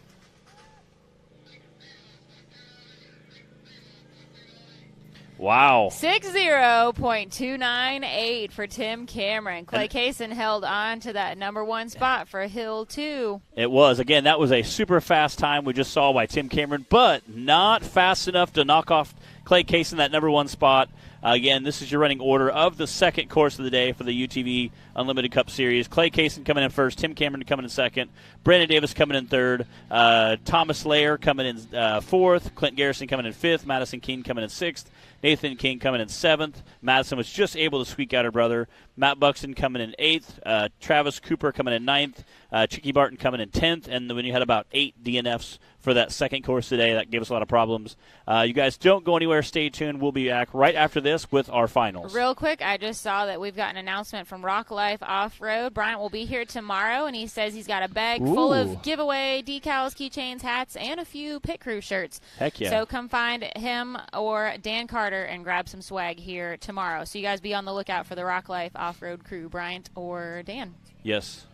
Wow. 60.298 for Tim Cameron. Clay Kaysen held on to that number 1 spot for Hill 2. It was. Again, that was a super fast time we just saw by Tim Cameron, but not fast enough to knock off Clay Kaysen that number 1 spot. Again, this is your running order of the second course of the day for the UTV Unlimited Cup Series. Clay Kaysen coming in first, Tim Cameron coming in second, Brandon Davis coming in third, Thomas Lair coming in fourth, Clint Garrison coming in fifth, Madison King coming in sixth, Nathan King coming in seventh. Madison was just able to squeak out her brother. Matt Buxton coming in eighth, Travis Cooper coming in ninth, Chicky Barton coming in 10th, and when you had about 8 DNFs for that second course today, that gave us a lot of problems. You guys don't go anywhere. Stay tuned. We'll be back right after this with our finals. Real quick, I just saw that we've got an announcement from Rock Life Off-Road. Bryant will be here tomorrow, and he says he's got a bag full of giveaway decals, keychains, hats, and a few pit crew shirts. Heck yeah. So come find him or Dan Carter and grab some swag here tomorrow. So you guys be on the lookout for the Rock Life Off-Road crew, Bryant or Dan. Yes.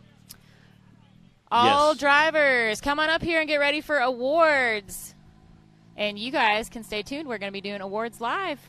All drivers, come on up here and get ready for awards. And you guys can stay tuned. We're going to be doing awards live.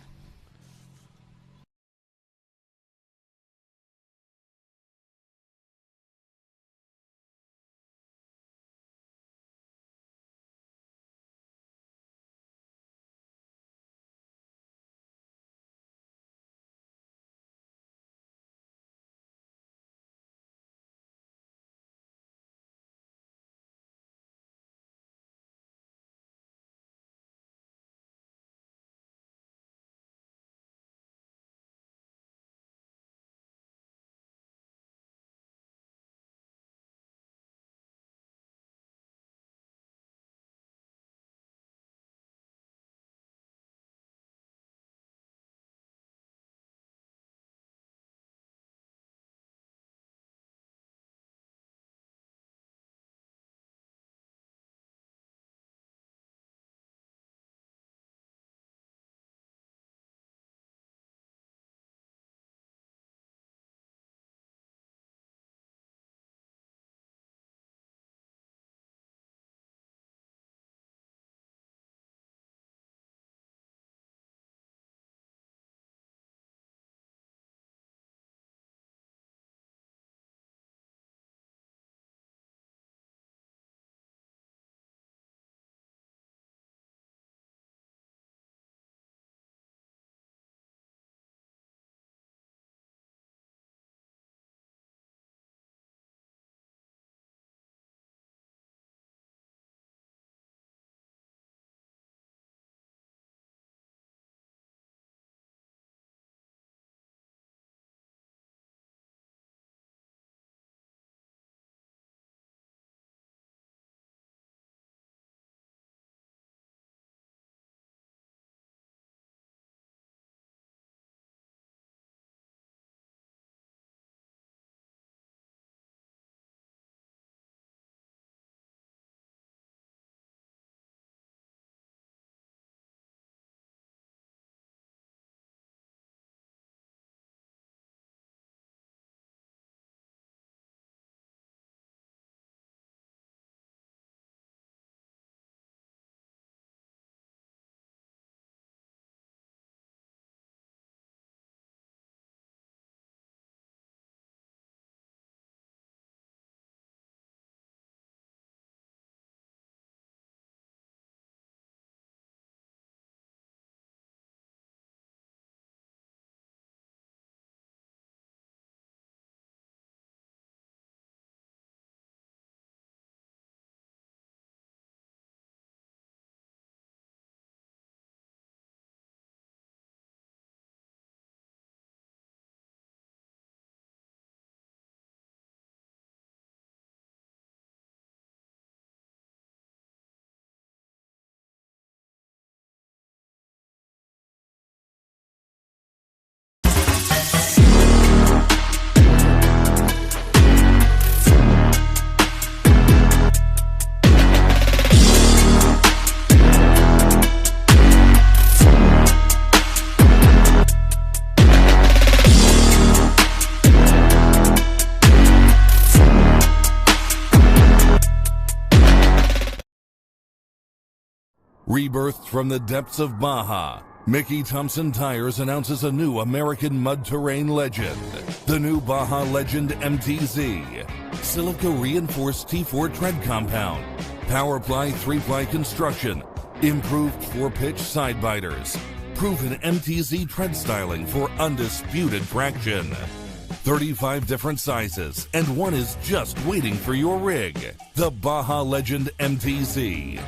Rebirthed from the depths of Baja, Mickey Thompson Tires announces a new American mud terrain legend. The new Baja Legend MTZ. Silica reinforced T4 tread compound. Powerply 3-ply construction. Improved 4-pitch side biters. Proven MTZ tread styling for undisputed traction. 35 different sizes, and one is just waiting for your rig. The Baja Legend MTZ.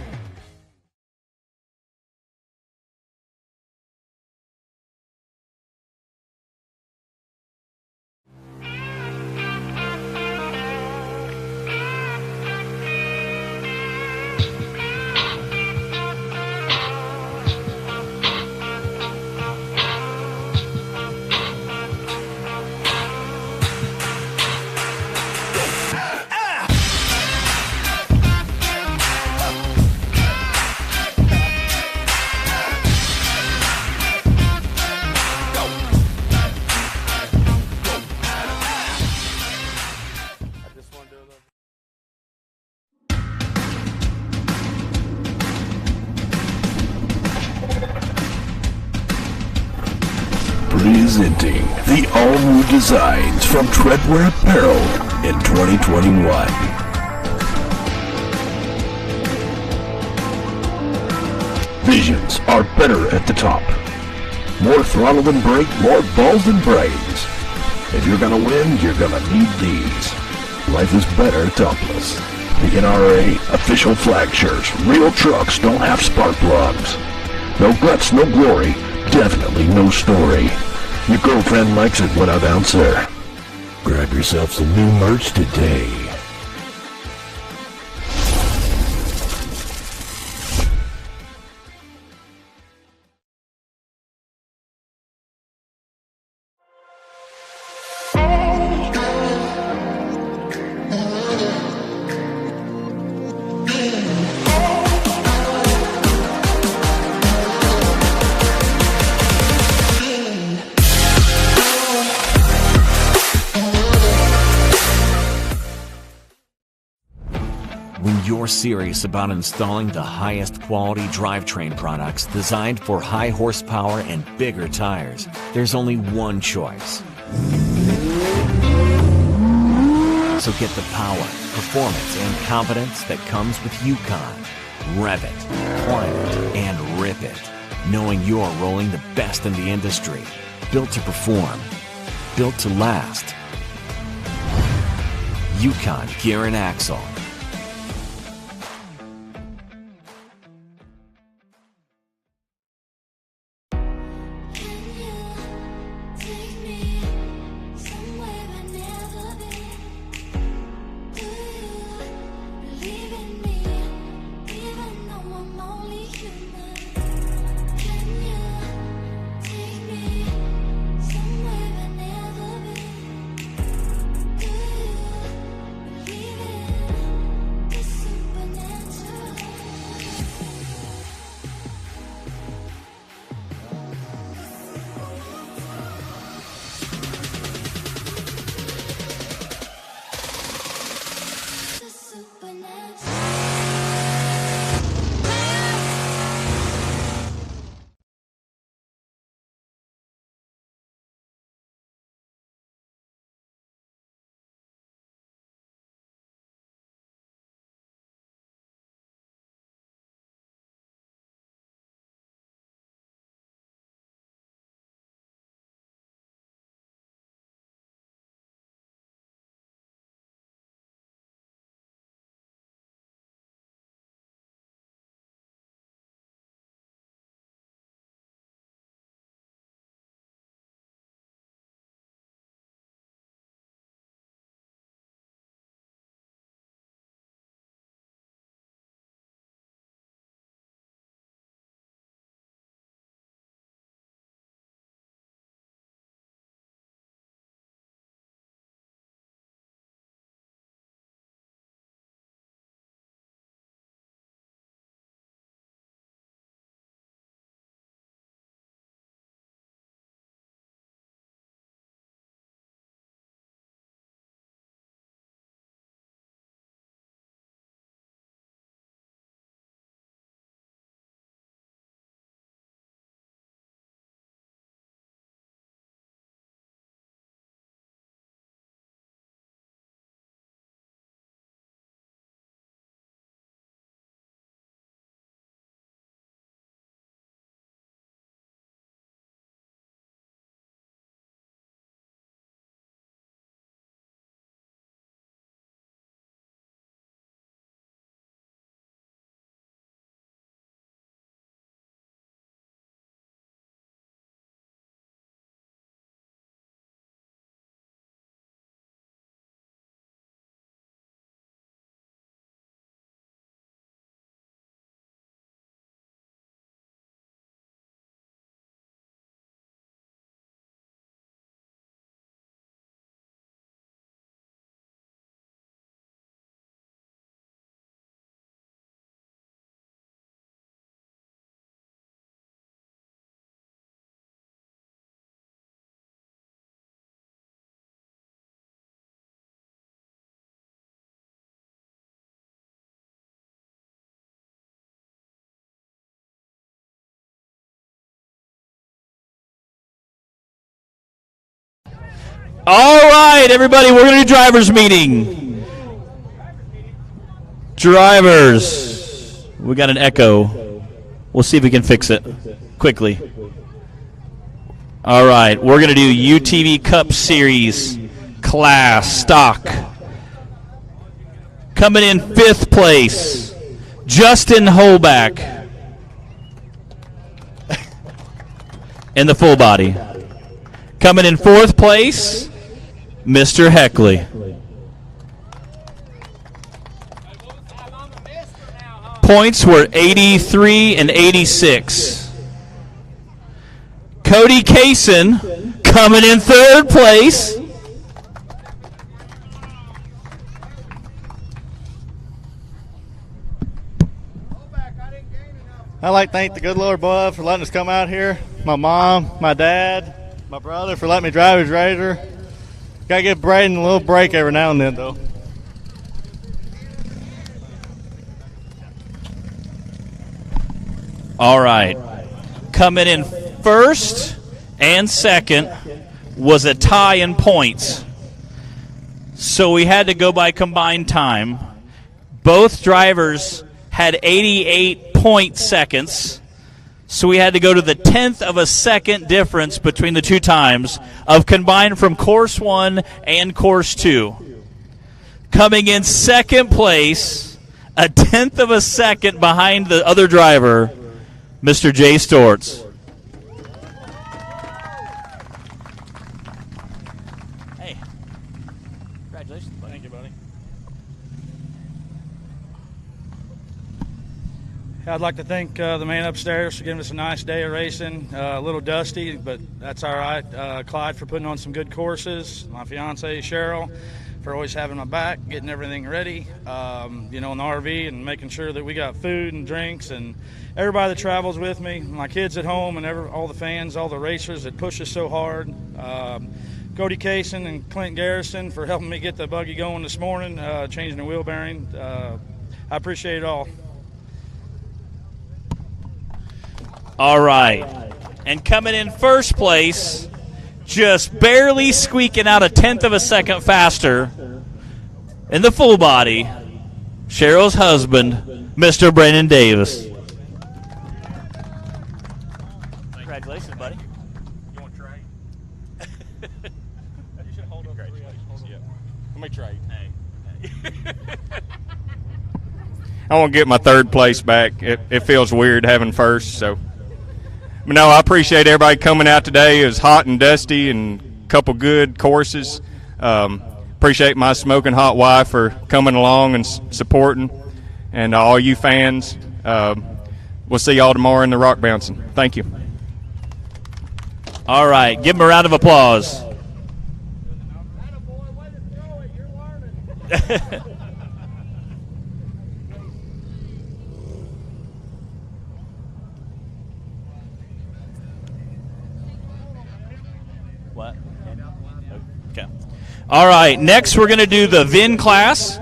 Presenting the all-new designs from Treadwear Apparel in 2021. Visions are better at the top. More throttle than brake, more balls than brains. If you're gonna win, you're gonna need these. Life is better topless. The NRA official flag shirts. Real trucks don't have spark plugs. No guts, no glory. Definitely no story. Your girlfriend likes it when I bounce her. Grab yourself some new merch today. When you're serious about installing the highest quality drivetrain products designed for high horsepower and bigger tires, there's only one choice. So get the power, performance, and confidence that comes with Yukon. Rev it, climb it, and rip it, knowing you're rolling the best in the industry. Built to perform, built to last. Yukon Gear and Axle. All right, everybody, we're going to do drivers meeting. Drivers. We got an echo. We'll see if we can fix it quickly. All right, we're going to do UTV Cup Series class stock. Coming in 5th place, Justin Holback in the full body. Coming in 4th place, Mr. Heckley. Points were 83 and 86. Cody Kaysen coming in 3rd place. I'd like to thank the good Lord above for letting us come out here. My mom, my dad, my brother for letting me drive his razor. Gotta give Braden a little break every now and then, though. All right. Coming in 1st and 2nd was a tie in points. So we had to go by combined time. Both drivers had 88.seconds. So we had to go to the 10th of a second difference between the two times of combined from course 1 and course 2. Coming in 2nd place, a 10th of a second behind the other driver, Mr. Jay Stortz. Hey, congratulations, buddy. Thank you, buddy. I'd like to thank the man upstairs for giving us a nice day of racing. A little dusty, but that's all right. Clyde for putting on some good courses. My fiance Cheryl for always having my back, getting everything ready. In the RV and making sure that we got food and drinks, and everybody that travels with me, my kids at home, and all the fans, all the racers that push us so hard. Cody Kaysen and Clint Garrison for helping me get the buggy going this morning, changing the wheel bearing. I appreciate it all. All right. And coming in 1st place, just barely squeaking out a 10th of a second faster in the full body, Cheryl's husband, Mr. Brandon Davis. Congratulations, buddy. You want to trade? You should hold up. Congratulations. Yeah. Let me trade. Hey. I want to get my 3rd place back. It feels weird having 1st, so. But no, I appreciate everybody coming out today. It was hot and dusty and a couple good courses. Appreciate my smoking hot wife for coming along and supporting, and all you fans. We'll see y'all tomorrow in the rock bouncing. Thank you. All right, give him a round of applause. What? Okay. All right, next we're going to do the VIN class.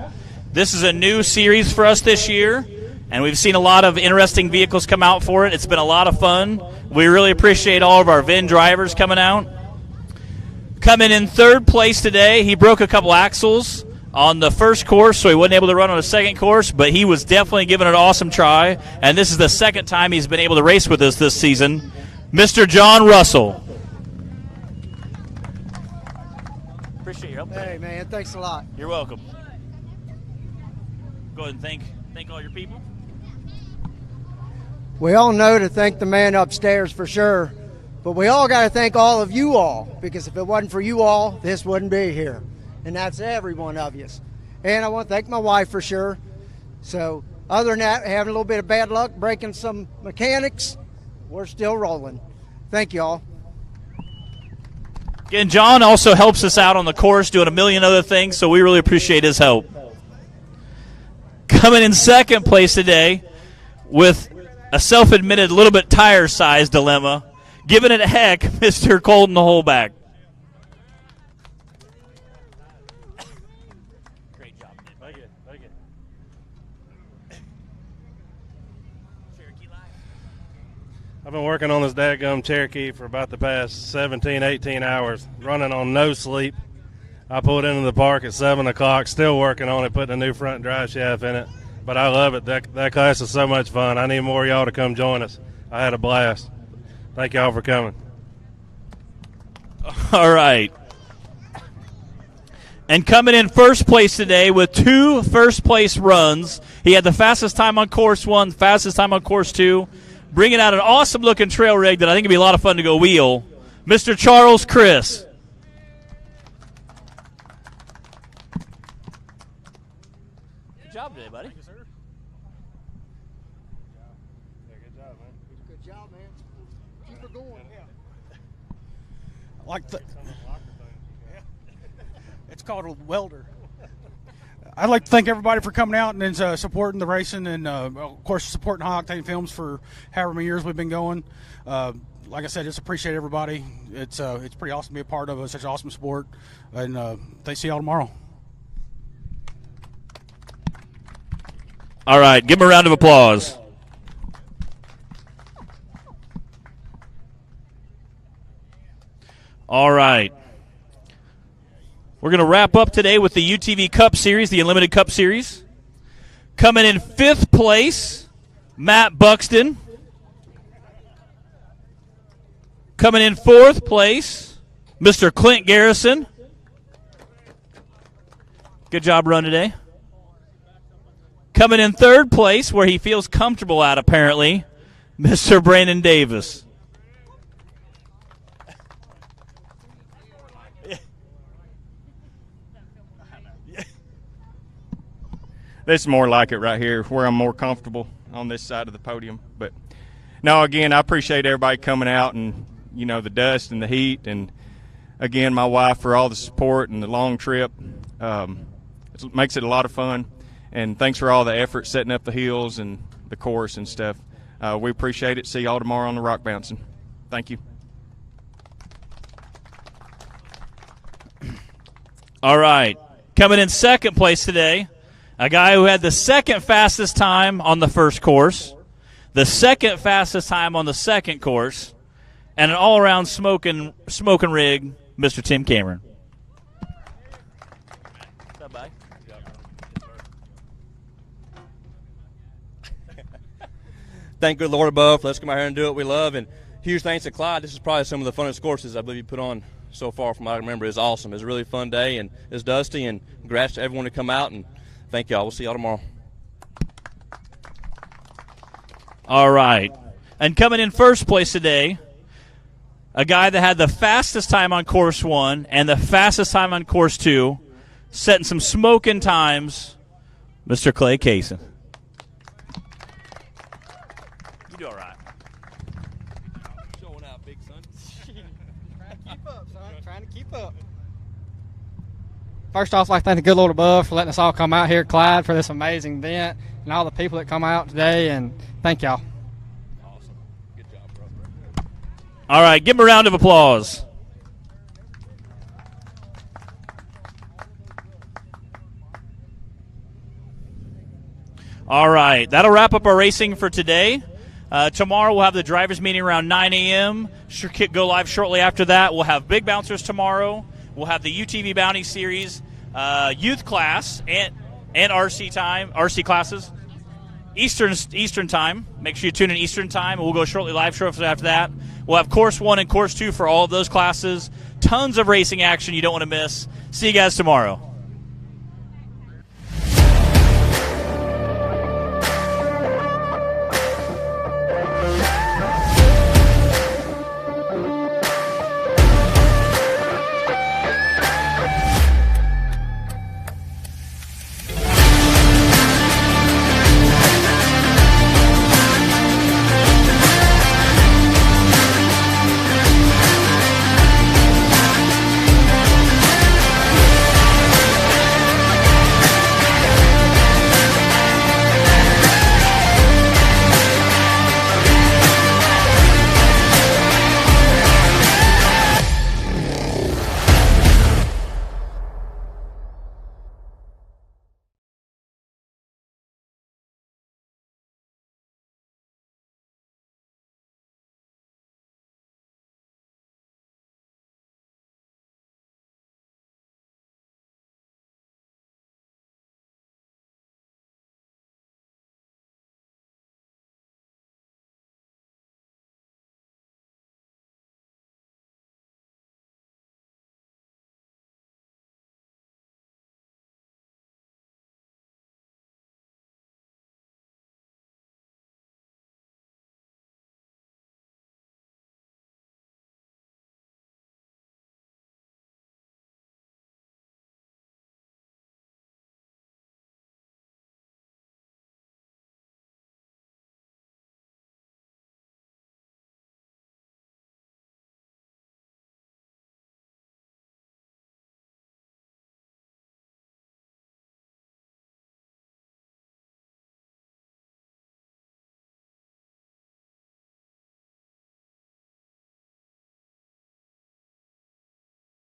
This is a new series for us this year, and we've seen a lot of interesting vehicles come out for it. It's been a lot of fun. We really appreciate all of our VIN drivers coming out. Coming in 3rd place today, he broke a couple axles on the 1st course, so he wasn't able to run on the 2nd course, but he was definitely giving it an awesome try, and this is the 2nd time he's been able to race with us this season, Mr. John Russell. Appreciate your help. Hey, man, thanks a lot. You're welcome. Go ahead and thank all your people. We all know to thank the man upstairs for sure, but we all got to thank all of you all, because if it wasn't for you all, this wouldn't be here. And that's every one of you. And I want to thank my wife for sure. So other than that, having a little bit of bad luck, breaking some mechanics, we're still rolling. Thank you all. Again, John also helps us out on the course doing a million other things, so we really appreciate his help. Coming in 2nd place today with a self-admitted little bit tire size dilemma, giving it a heck, Mr. Colton Holback. Great job. Thank you. I've been working on this dadgum Cherokee for about the past 17, 18 hours, running on no sleep. I pulled into the park at 7 o'clock, still working on it, putting a new front drive shaft in it. But I love it. That class is so much fun. I need more of y'all to come join us. I had a blast. Thank y'all for coming. All right. And coming in first place today with 2 first-place runs. He had the fastest time on course 1, fastest time on course 2, bringing out an awesome-looking trail rig that I think would be a lot of fun to go wheel, Mr. Charles Chris. Good job today, buddy. Thank you, sir. Yeah, good job, man. Good job, man. Keep her going. It's called a welder. I'd like to thank everybody for coming out and supporting the racing, and of course supporting High Octane Films for however many years we've been going. Like I said, just appreciate everybody. It's pretty awesome to be a part of such an awesome sport, and thanks to y'all tomorrow. All right, give him a round of applause. All right. We're going to wrap up today with the UTV Cup Series, the Unlimited Cup Series. Coming in 5th place, Matt Buxton. Coming in 4th place, Mr. Clint Garrison. Good job run today. Coming in 3rd place, where he feels comfortable at apparently, Mr. Brandon Davis. This is more like it right here, where I'm more comfortable on this side of the podium. But no, again, I appreciate everybody coming out, and you know, the dust and the heat, and again, my wife for all the support and the long trip. It makes it a lot of fun, and thanks for all the effort setting up the hills and the course and stuff. We appreciate it. See y'all tomorrow on the rock bouncing. Thank you. All right, coming in 2nd place today, a guy who had the 2nd fastest time on the first course, the 2nd fastest time on the 2nd course, and an all-around smoking rig, Mr. Tim Cameron. What's up, buddy? Thank good Lord above. Let's come out here and do what we love. And huge thanks to Clyde. This is probably some of the funnest courses I believe you put on so far from what I remember. It's awesome. It's a really fun day, and it's dusty, and congrats to everyone to come out, and thank y'all. We'll see y'all tomorrow. All right. And coming in 1st place today, a guy that had the fastest time on course 1 and the fastest time on course 2, setting some smoking times, Mr. Clay Kaysen. You do all right. Showing out, big son. Trying to keep up, son. Trying to keep up. First off, I'd like to thank the good Lord above for letting us all come out here, Clyde, for this amazing event, and all the people that come out today, and thank y'all. Awesome. Good job, bro. All right, give him a round of applause. All right, that'll wrap up our racing for today. Tomorrow we'll have the drivers meeting around 9 a.m. Go live shortly after that. We'll have big bouncers tomorrow. We'll have the UTV Bounty Series, youth class, and RC classes, Eastern time. Make sure you tune in Eastern time, and we'll go shortly after that. We'll have Course 1 and Course 2 for all of those classes. Tons of racing action you don't want to miss. See you guys tomorrow.